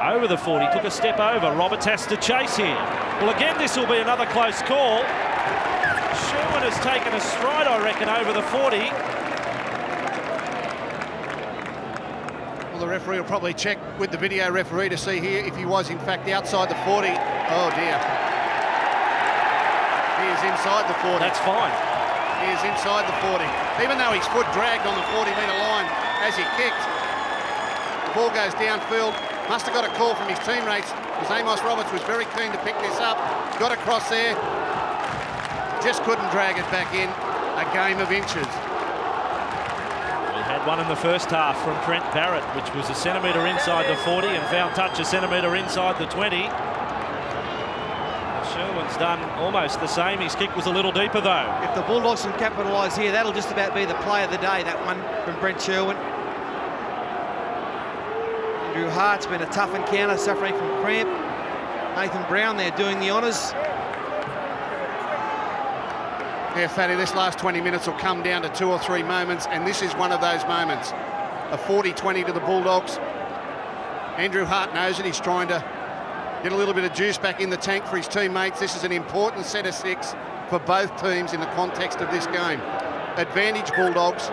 over the 40. Took a step over. Roberts has to chase here. Well, again, this will be another close call. Sherwin has taken a stride, I reckon, over the 40. Well, the referee will probably check with the video referee to see here if he was, in fact, outside the 40. Oh, dear. He is inside the 40. That's fine. He is inside the 40. Even though his foot dragged on the 40-metre line as he kicked, the ball goes downfield. Must have got a call from his teammates because Amos Roberts was very keen to pick this up. Got across there. Just couldn't drag it back in. A game of inches. We had one in the first half from Trent Barrett, which was a centimetre inside the 40 and found touch a centimetre inside the 20. Sherwin's done almost the same. His kick was a little deeper, though. If the Bulldogs can capitalise here, that'll just about be the play of the day, that one from Brent Sherwin. Andrew Hart's been a tough encounter, suffering from cramp. Nathan Brown there doing the honours. Yeah, Fatty, this last 20 minutes will come down to 2 or 3 moments, and this is one of those moments. A 40-20 to the Bulldogs. Andrew Hart knows it. He's trying to get a little bit of juice back in the tank for his teammates. This is an important set of 6 for both teams in the context of this game. Advantage Bulldogs.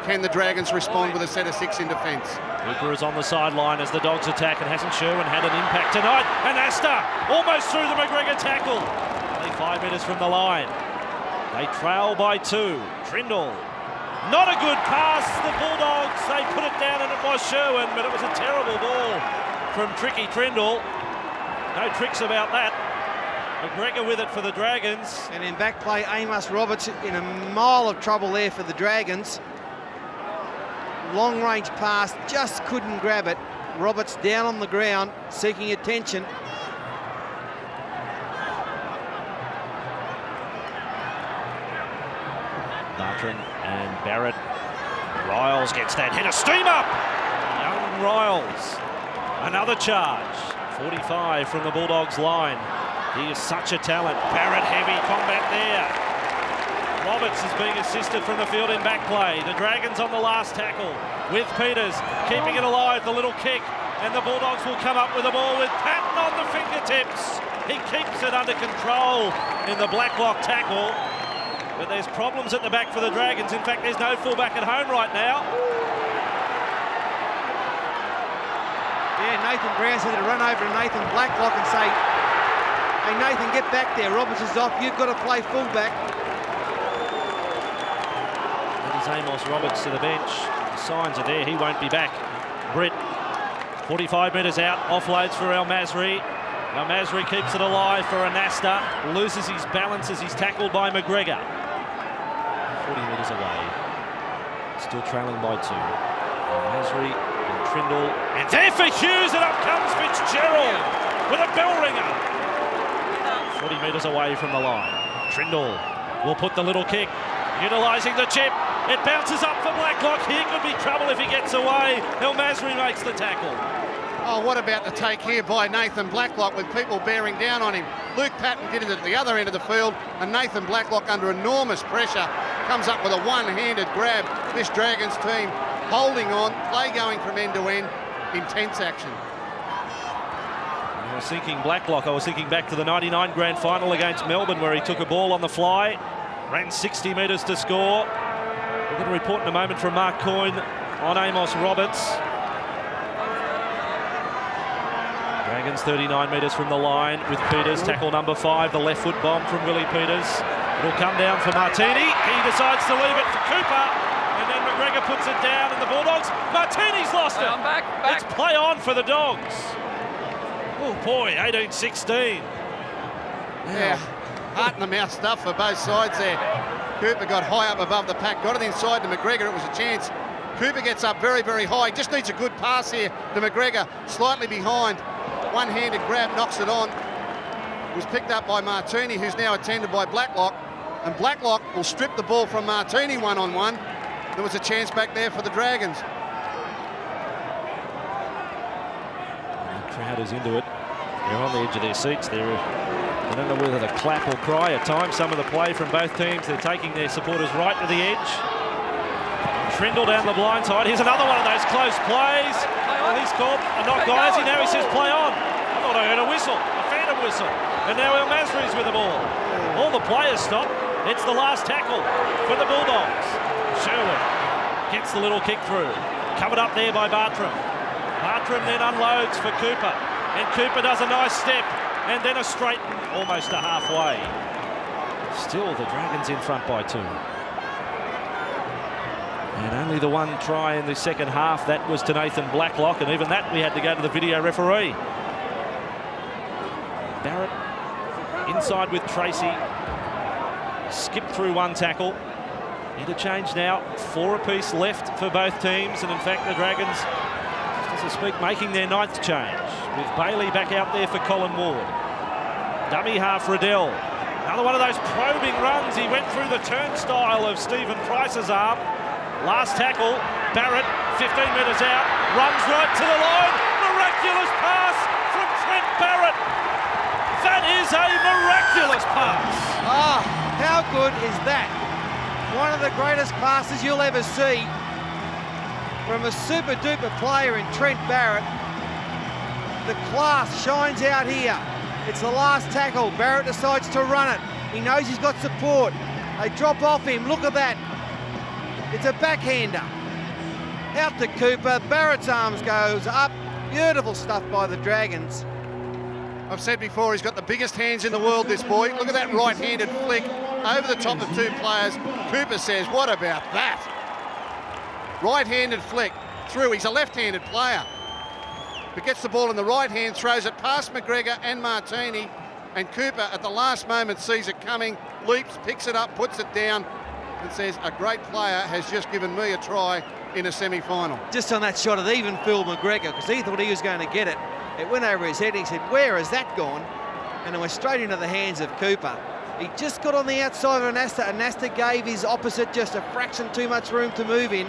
Can the Dragons respond with a set of 6 in defence? Cooper is on the sideline as the Dogs attack, and hasn't Sherwin had an impact tonight? And Asta almost through the McGregor tackle. Only 5 metres from the line. They trail by 2. Trindle. Not a good pass. The Bulldogs, they put it down, and it was Sherwin, but it was a terrible ball from Tricky Trindle. No tricks about that. McGregor with it for the Dragons. And in back play, Amos Roberts in a mile of trouble there for the Dragons. Long range pass, just couldn't grab it. Roberts down on the ground, seeking attention. Bartram and Barrett. Riles gets that header. Steam up! Young Riles. Another charge. 45 from the Bulldogs line. He is such a talent. Barrett heavy combat there. Roberts is being assisted from the field in back play. The Dragons on the last tackle with Peters keeping it alive, the little kick, and the Bulldogs will come up with the ball with Patton on the fingertips. He keeps it under control in the Blacklock tackle, but there's problems at the back for the Dragons. In fact, there's no fullback at home right now. Yeah, Nathan Brown's had to run over to Nathan Blacklock and say, hey Nathan, get back there, Roberts is off, you've got to play fullback. Amos Roberts to the bench. The signs are there, he won't be back. Britt, 45 metres out, offloads for El Masri. El Masri keeps it alive for Anasta. Loses his balance as he's tackled by McGregor. 40 metres away. Still trailing by 2. El Masri and Trindle. And there for Hughes, and up comes Fitzgerald with a bell ringer. 40 metres away from the line. Trindle will put the little kick, utilising the chip. It bounces up for Blacklock. Here could be trouble if he gets away. El Masri makes the tackle. Oh, what about the take here by Nathan Blacklock with people bearing down on him? Luke Patton getting it at the other end of the field, and Nathan Blacklock under enormous pressure comes up with a one-handed grab. This Dragons team holding on, play going from end to end, intense action. I was thinking Blacklock, I was thinking back to the 99 grand final against Melbourne where he took a ball on the fly, ran 60 metres to score. We're going to report in a moment from Mark Coyne on Amos Roberts. Dragons 39 metres from the line with Peters, tackle number 5, the left foot bomb from Willie Peters. It'll come down for Martini. He decides to leave it for Cooper, and then McGregor puts it down, and the Bulldogs, Martini's lost it. Back. It's play on for the Dogs. Oh boy, 18-16. Yeah, heart in the mouth stuff for both sides there. Cooper got high up above the pack, got it inside to McGregor, it was a chance. Cooper gets up very, very high, just needs a good pass here to McGregor, slightly behind. One-handed grab, knocks it on. It was picked up by Martini, who's now attended by Blacklock. And Blacklock will strip the ball from Martini one-on-one. There was a chance back there for the Dragons. The crowd is into it. They're on the edge of their seats there. I don't know whether to clap or cry at times. Some of the play from both teams, they're taking their supporters right to the edge. Trindle down the blind side. Here's another one of those close plays. Well, he's called a knock by Izzy. Now he says play on. I thought I heard a whistle, a phantom whistle. And now El Masri's with the ball. All the players stop. It's the last tackle for the Bulldogs. Sherwood gets the little kick through. Covered up there by Bartram. Bartram then unloads for Cooper. And Cooper does a nice step. And then a straighten, almost to halfway. Still the Dragons in front by 2. And only the one try in the second half, that was to Nathan Blacklock, and even that we had to go to the video referee. Barrett inside with Tracy. Skipped through one tackle. Interchange now, 4 apiece left for both teams, and in fact the Dragons, just as I speak, making their 9th change, with Bailey back out there for Colin Ward. Dummy half Riddell. Another one of those probing runs. He went through the turnstile of Stephen Price's arm. Last tackle, Barrett, 15 metres out, runs right to the line. Miraculous pass from Trent Barrett. That is a miraculous pass. Ah, how good is that? One of the greatest passes you'll ever see from a super duper player in Trent Barrett. The class shines out here. It's the last tackle. Barrett decides to run it. He knows he's got support. They drop off him. Look at that. It's a backhander. Out to Cooper. Barrett's arms goes up. Beautiful stuff by the Dragons. I've said before, he's got the biggest hands in the world, this boy. Look at that right-handed flick over the top of 2 players. Cooper says, what about that? Right-handed flick through. He's a left-handed player, but gets the ball in the right hand, throws it past McGregor and Martini, and Cooper at the last moment sees it coming, leaps, picks it up, puts it down, and says, a great player has just given me a try in a semi-final. Just on that shot, it even fooled McGregor, because he thought he was going to get it. It went over his head. He said, where has that gone? And it went straight into the hands of Cooper. He just got on the outside of Anasta, and Anasta gave his opposite just a fraction too much room to move in.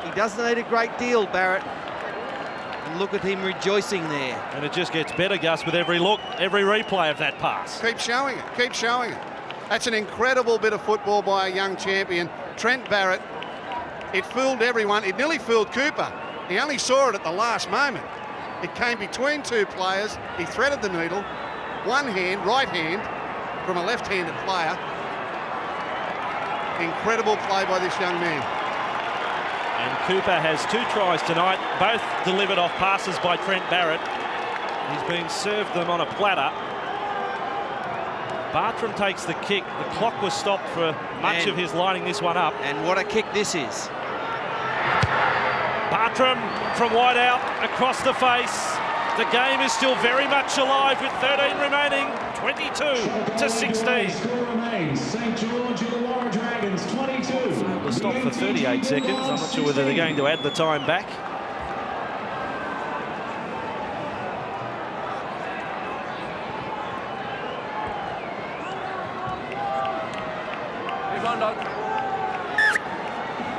He doesn't need a great deal, Barrett. And look at him rejoicing there. And it just gets better, Gus, with every look, every replay of that pass. Keep showing it, keep showing it. That's an incredible bit of football by a young champion, Trent Barrett. It fooled everyone. It nearly fooled Cooper. He only saw it at the last moment. It came between 2 players. He threaded the needle. One hand, right hand, from a left-handed player. Incredible play by this young man. And Cooper has 2 tries tonight, both delivered off passes by Trent Barrett. He's been served them on a platter. Bartram takes the kick. The clock was stopped for much of his lining this one up. And what a kick this is. Bartram from wide out, across the face. The game is still very much alive with 13 remaining, 22-16. Score remains St. George Illawarra Dragons 22. Failed to stop for 38 seconds. I'm not sure whether they're going to add the time back.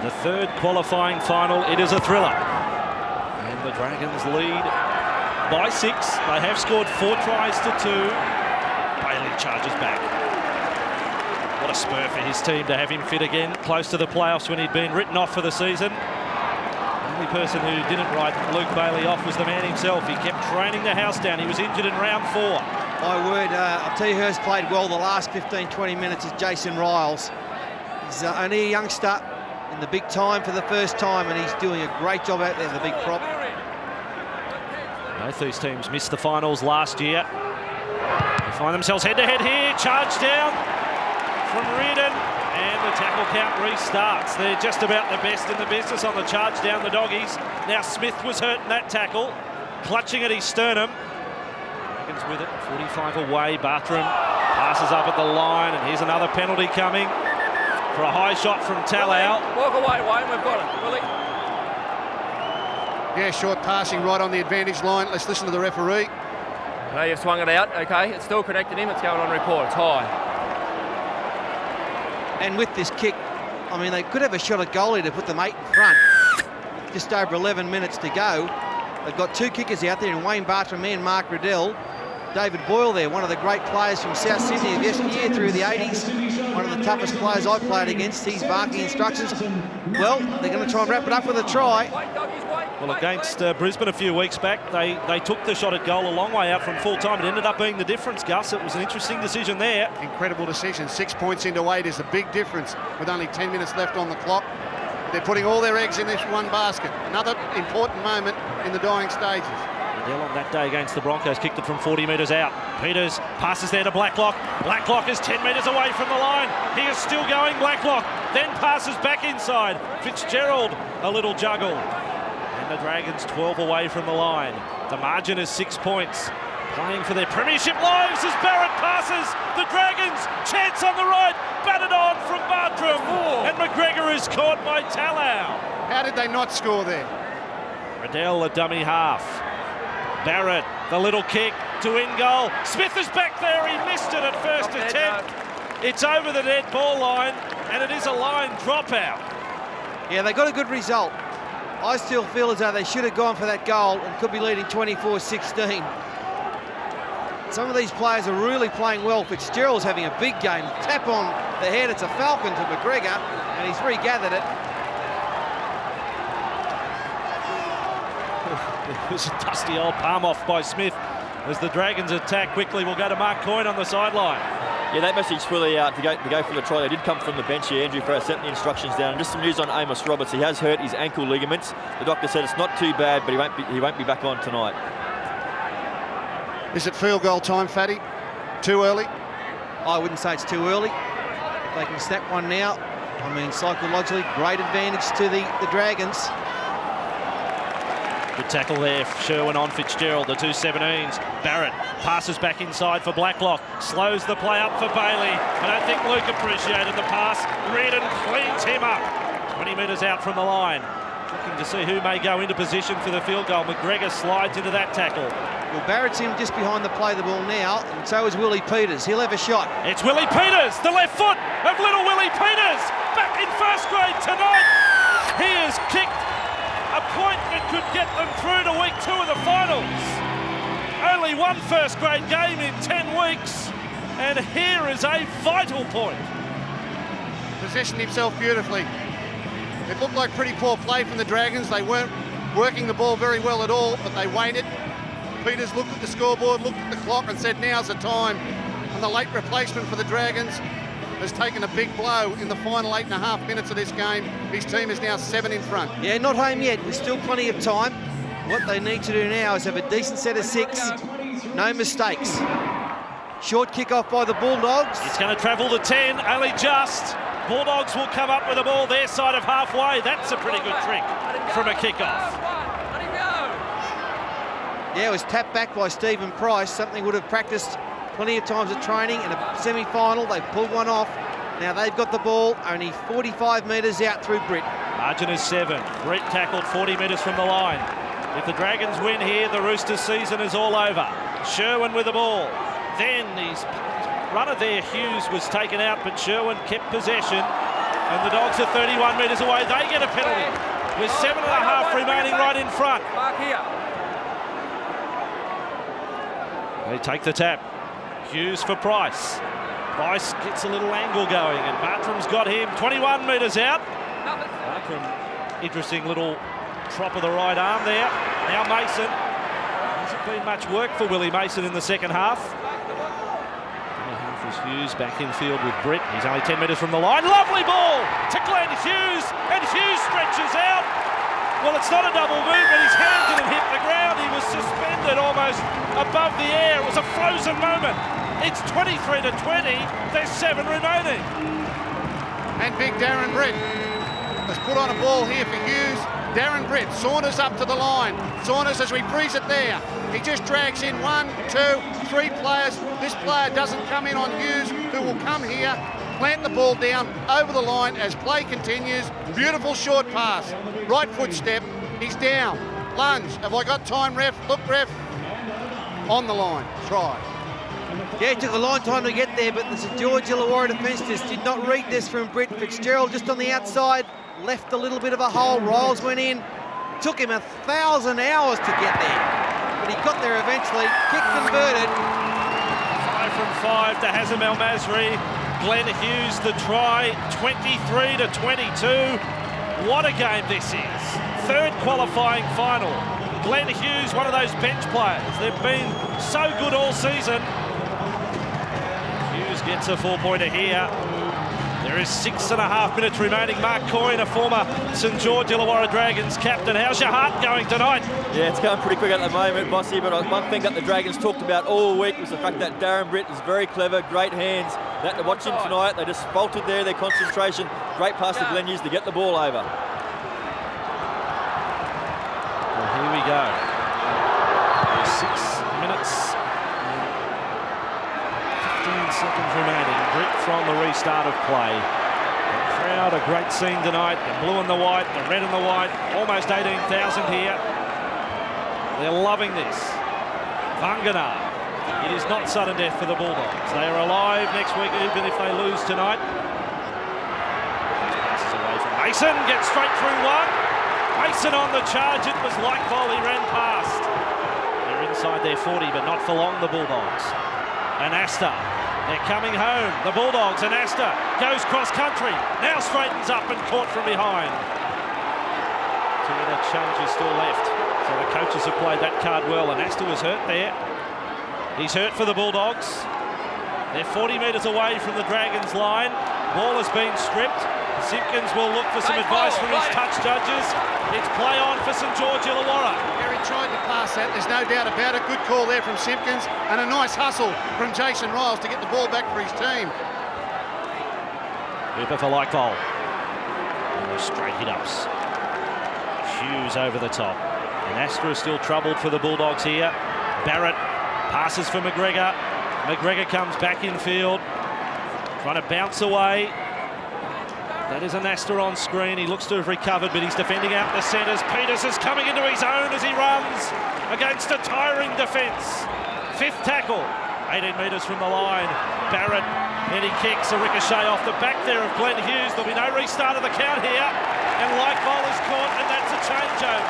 The 3rd qualifying final. It is a thriller. And the Dragons lead by 6. They have scored 4 tries to 2. Bailey charges back. What a spur for his team to have him fit again, close to the playoffs when he'd been written off for the season. The only person who didn't write Luke Bailey off was the man himself. He kept training the house down. He was injured in round 4. My word, I'll tell you who's played well the last 15-20 minutes is Jason Riles. He's only a youngster in the big time for the first time, and he's doing a great job out there, the big prop. Both these teams missed the finals last year. They find themselves head-to-head here. Charge down from Reardon, and the tackle count restarts. They're just about the best in the business on the charge down, the Doggies. Now Smith was hurt in that tackle, clutching at his sternum. Dragons with it, 45 away. Bartram passes up at the line, and here's another penalty coming for a high shot from Talau. Walk away, Wayne, we've got it. Willie. Yeah, short passing right on the advantage line. Let's listen to the referee. No, you've swung it out, okay. It's still connected him, it's going on report, it's high. And with this kick, I mean, they could have a shot at goalie to put them 8 in front. Just over 11 minutes to go. They've got 2 kickers out there in Wayne Bartram and Mark Riddell. David Boyle there, one of the great players from South Sydney of yesteryear through the 80s. One of the toughest players I've played against. He's barking instructions. Well, they're going to try and wrap it up with a try. Well, against Brisbane a few weeks back, they took the shot at goal a long way out from full time. It ended up being the difference, Gus. It was an interesting decision there. Incredible decision. 6 points into 8 is a big difference with only 10 minutes left on the clock. They're putting all their eggs in this one basket. Another important moment in the dying stages. Adele on that day against the Broncos kicked it from 40 metres out. Peters passes there to Blacklock. Blacklock is 10 metres away from the line. He is still going, Blacklock. Then passes back inside. Fitzgerald, a little juggle. And the Dragons 12 away from the line. The margin is 6 points. Playing for their premiership lives as Barrett passes. The Dragons, chance on the right. Batted on from Bartram. And McGregor is caught by Talau. How did they not score there? Riddell, a dummy half. Barrett, the little kick to in goal. Smith is back there. He missed it at first attempt. It's over the dead ball line, and it is a line dropout. Yeah, they got a good result. I still feel as though they should have gone for that goal and could be leading 24-16. Some of these players are really playing well. Fitzgerald's having a big game. Tap on the head. It's a falcon to McGregor, and he's regathered it. It was a dusty old palm off by Smith as the Dragons attack quickly. We'll go to Mark Coyne on the sideline. Yeah, that message for the to go for the try. They did come from the bench here. Andrew Farrar sent the instructions down. And just some news on Amos Roberts. He has hurt his ankle ligaments. The doctor said it's not too bad, but he won't be back on tonight. Is it field goal time, Fatty? Too early? I wouldn't say it's too early. If they can snap one now, I mean, psychologically, great advantage to the Dragons. Good tackle there, Sherwin on Fitzgerald, the 2-17s. Barrett passes back inside for Blacklock, slows the play up for Bailey. I don't think Luke appreciated the pass. Reardon cleans him up. 20 metres out from the line. Looking to see who may go into position for the field goal. McGregor slides into that tackle. Well, Barrett's in just behind the play the ball now, and so is Willie Peters. He'll have a shot. It's Willie Peters, the left foot of little Willie Peters, back in first grade tonight. He has kicked a point that could get them through to week 2 of the finals. Only one first grade game in 10 weeks, and here is a vital point. Positioned himself beautifully. It looked like pretty poor play from the Dragons. They weren't working the ball very well at all, but they waited. Peters looked at the scoreboard, looked at the clock and said, now's the time. And the late replacement for the Dragons has taken a big blow in the final 8.5 minutes of this game. His team is now 7 in front. Yeah, not home yet. There's still plenty of time. What they need to do now is have a decent set of 6. No mistakes. Short kick off by the Bulldogs. It's going to travel to 10, only just. Bulldogs will come up with the ball their side of halfway. That's a pretty good trick from a kickoff. Yeah, it was tapped back by Stephen Price, something would have practiced plenty of times at training. In a semi-final, they pulled one off. Now they've got the ball only 45 metres out through Britt. Margin is 7. Britt tackled 40 metres from the line. If the Dragons win here, the Roosters' season is all over. Sherwin with the ball. Then his runner there, Hughes, was taken out, but Sherwin kept possession. And the Dogs are 31 metres away. They get a penalty with 7.5 remaining right in front. They take the tap. Hughes for Price. Price gets a little angle going, and Bartram's got him 21 metres out. Bartram, interesting little prop of the right arm there. Now Mason. Hasn't been much work for Willie Mason in the second half. Is Hughes back in field with Britt. He's only 10 metres from the line. Lovely ball to Glenn Hughes, and Hughes stretches out. Well, it's not a double move, but his hand didn't hit the ground. He was suspended almost above the air. It was a frozen moment. It's 23-20. There's 7 remaining. And big Darren Britt has put on a ball here for Hughes. Darren Britt saunters up to the line. Saunders as we freeze it there. He just drags in 1, 2, 3 players. This player doesn't come in on Hughes, who will come here, plant the ball down over the line as play continues. Beautiful short pass. Right foot step. He's down. Lunge. Have I got time, ref? Look, ref. On the line. Try. Yeah, it took a long time to get there, but the St George Illawarra defence just did not read this from Britt. Fitzgerald just on the outside, left a little bit of a hole. Riles went in. Took him 1,000 hours to get there. But but he got there eventually. Kick converted. 5 from 5 to Hazem El Masri. Glenn Hughes the try, 23 to 22. What a game this is. Third qualifying final. Glenn Hughes, one of those bench players. They've been so good all season. Hughes gets a 4-pointer here. There is 6.5 minutes remaining. Mark Coyne, a former St George Illawarra Dragons captain. How's your heart going tonight? Yeah, it's going pretty quick at the moment, Bossy, but one thing that the Dragons talked about all week was the fact that Darren Britt is very clever, great hands. That to watch him tonight, they just faltered there, their concentration. Great pass to Glenn Hughes to get the ball over. Well, here we go. 6 minutes. 15 seconds remaining. Britt from the restart of play. The crowd, a great scene tonight. The blue and the white, the red and the white. Almost 18,000 here. They're loving this. Vangana. It is not sudden death for the Bulldogs. They are alive next week, even if they lose tonight. Passes away from Mason. Gets straight through one. Mason on the charge. It was like volley, ran past. They're inside their 40, but not for long, the Bulldogs. Anasta, they're coming home. The Bulldogs, Anasta goes cross country. Now straightens up and caught from behind. 2-minute changes still left. So the coaches have played that card well. Anasta was hurt there. He's hurt for the Bulldogs. They're 40 metres away from the Dragons line. Ball has been stripped. Simpkins will look for some advice from his touch judges. It's play on for St George Illawarra. He tried to pass that, there's no doubt about it. Good call there from Simpkins and a nice hustle from Jason Riles to get the ball back for his team. Cooper for Likevol. Straight hit-ups. Hughes over the top. And Astra is still troubled for the Bulldogs here. Barrett passes for McGregor. McGregor comes back in field. Trying to bounce away. That is Anasta on screen. He looks to have recovered, but he's defending out the centres. Peters is coming into his own as he runs against a tiring defence. 5th tackle, 18 metres from the line. Barrett, and he kicks a ricochet off the back there of Glenn Hughes. There'll be no restart of the count here. And Likevol is caught, and that's a changeover.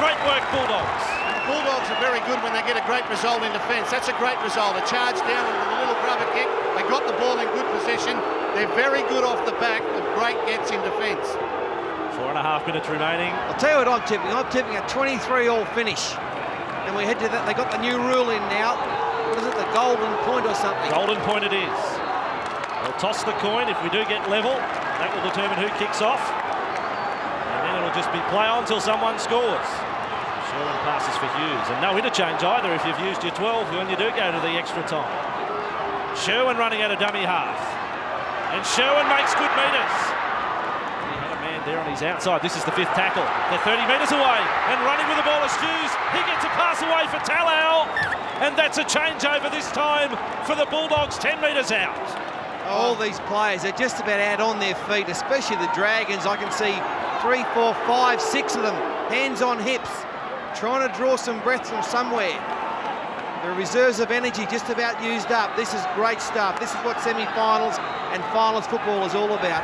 Great work, Bulldogs. The Bulldogs are very good when they get a great result in defence. That's a great result. A charge down with a little grubber kick. They got the ball in good position. They're very good off the back of great gets in defence. 4.5 minutes remaining. I'll tell you what I'm tipping. I'm tipping a 23-all finish. And we head to that. They got the new rule in now. What is it, the golden point or something? Golden point it is. They'll toss the coin. If we do get level, that will determine who kicks off. And then it'll just be play on until someone scores. Sherwin passes for Hughes. And no interchange either if you've used your 12 when you do go to the extra time. Sherwin running out of dummy half. And Sherwin makes good metres. He had a man there on his outside. This is the 5th tackle. They're 30 metres away. And running with the ball is Hughes. He gets a pass away for Talau. And that's a changeover this time for the Bulldogs, 10 metres out. All these players are just about out on their feet, especially the Dragons. I can see 3, 4, 5, 6 of them, hands on hips, trying to draw some breath from somewhere. The reserves of energy just about used up. This is great stuff. This is what semi-finals and finals football is all about.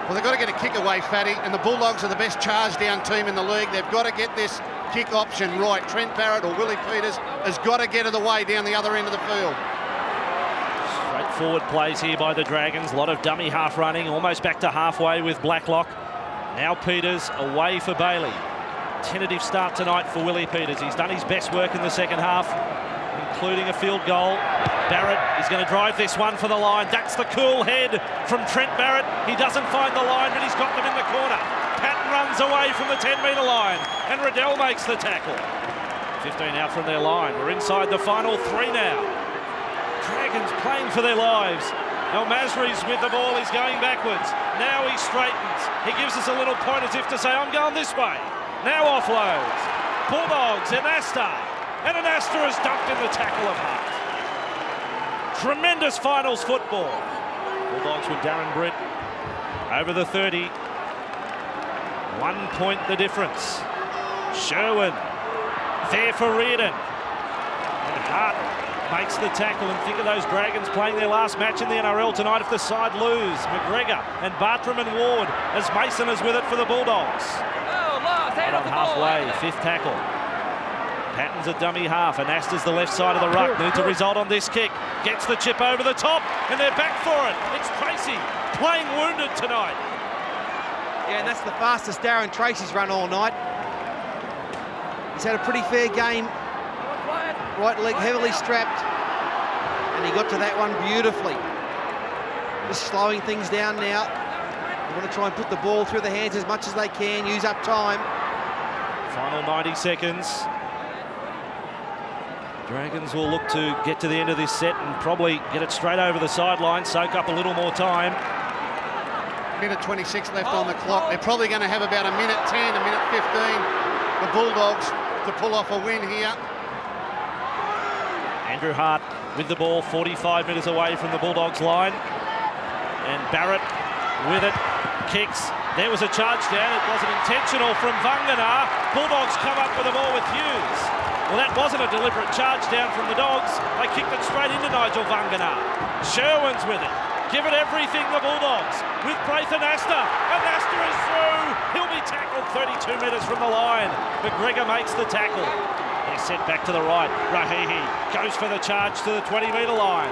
Well, they've got to get a kick away, Fatty, and the Bulldogs are the best charge-down team in the league. They've got to get this kick option right. Trent Barrett or Willie Peters has got to get it away down the other end of the field. Straightforward plays here by the Dragons. A lot of dummy half running, almost back to halfway with Blacklock. Now Peters away for Bailey. Tentative start tonight for Willie Peters. He's done his best work in the second half, including a field goal. Barrett is going to drive this one for the line. That's the cool head from Trent Barrett. He doesn't find the line, but he's got them in the corner. Patton runs away from the 10-metre line, and Riddell makes the tackle. 15 out from their line. We're inside the final 3 now. Dragons playing for their lives. El Masri's with the ball. He's going backwards. Now he straightens. He gives us a little point as if to say, I'm going this way. Now offloads. Bulldogs, Anasta. And Anasta is dumped in the tackle of Hart. Tremendous finals football. Bulldogs with Darren Britt over the 30. 1 point the difference. Sherwin there for Reardon. And Hart makes the tackle. And think of those Dragons playing their last match in the NRL tonight if the side lose. McGregor and Bartram and Ward as Mason is with it for the Bulldogs. Hand on halfway, 5th tackle. Patton's a dummy half, and Asta's the left side of the ruck. Needs a result on this kick. Gets the chip over the top, and they're back for it. It's Tracy playing wounded tonight. Yeah, and that's the fastest Darren Tracy's run all night. He's had a pretty fair game. Right leg heavily strapped, and he got to that one beautifully. Just slowing things down now. They want to try and put the ball through the hands as much as they can, use up time. Final 90 seconds. Dragons will look to get to the end of this set and probably get it straight over the sideline, soak up a little more time. Minute 26 left on the clock. They're probably going to have about a minute 10, a minute 15. The Bulldogs to pull off a win here. Andrew Hart with the ball, 45 metres away from the Bulldogs line. And Barrett with it, kicks. There was a charge down. It wasn't intentional from Vangana. Bulldogs come up with the ball with Hughes. Well, that wasn't a deliberate charge down from the Dogs. They kicked it straight into Nigel Vangana. Sherwin's with it. Give it everything, the Bulldogs, with Braith and Asta. And Asta is through. He'll be tackled 32 metres from the line. McGregor makes the tackle. He's sent back to the right. Rahihi goes for the charge to the 20-metre line.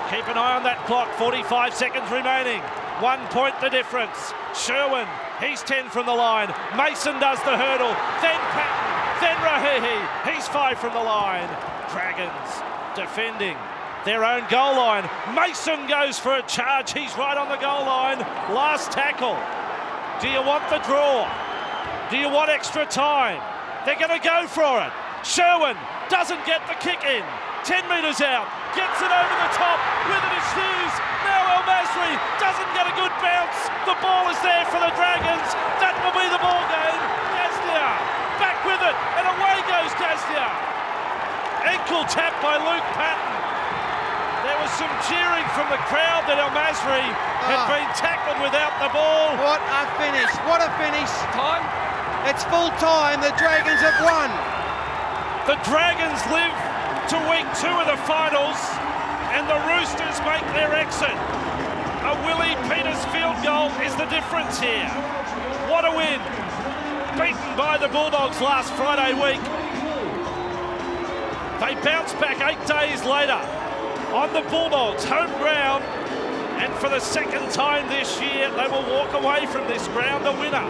Keep an eye on that clock. 45 seconds remaining. 1 point the difference. Sherwin, he's 10 from the line. Mason does the hurdle. Then Patton. Then Rahihi. He's 5 from the line. Dragons defending their own goal line. Mason goes for a charge. He's right on the goal line. Last tackle. Do you want the draw? Do you want extra time? They're going to go for it. Sherwin doesn't get the kick in. 10 metres out. Gets it over the top. With it is Hughes. Now El Masri doesn't get a good bounce. The ball is there for the Dragons. That will be the ball game. Gazdia back with it. And away goes Gazdia. Ankle tap by Luke Patton. There was some cheering from the crowd that El Masri had been tackled without the ball. What a finish. What a finish. Time. It's full time. The Dragons have won. The Dragons live to week 2 of the finals, and the Roosters make their exit. A Willie Peters field goal is the difference here. What a win. Beaten by the Bulldogs last Friday week. They bounce back 8 days later on the Bulldogs' home ground, and for the second time this year, they will walk away from this ground a winner.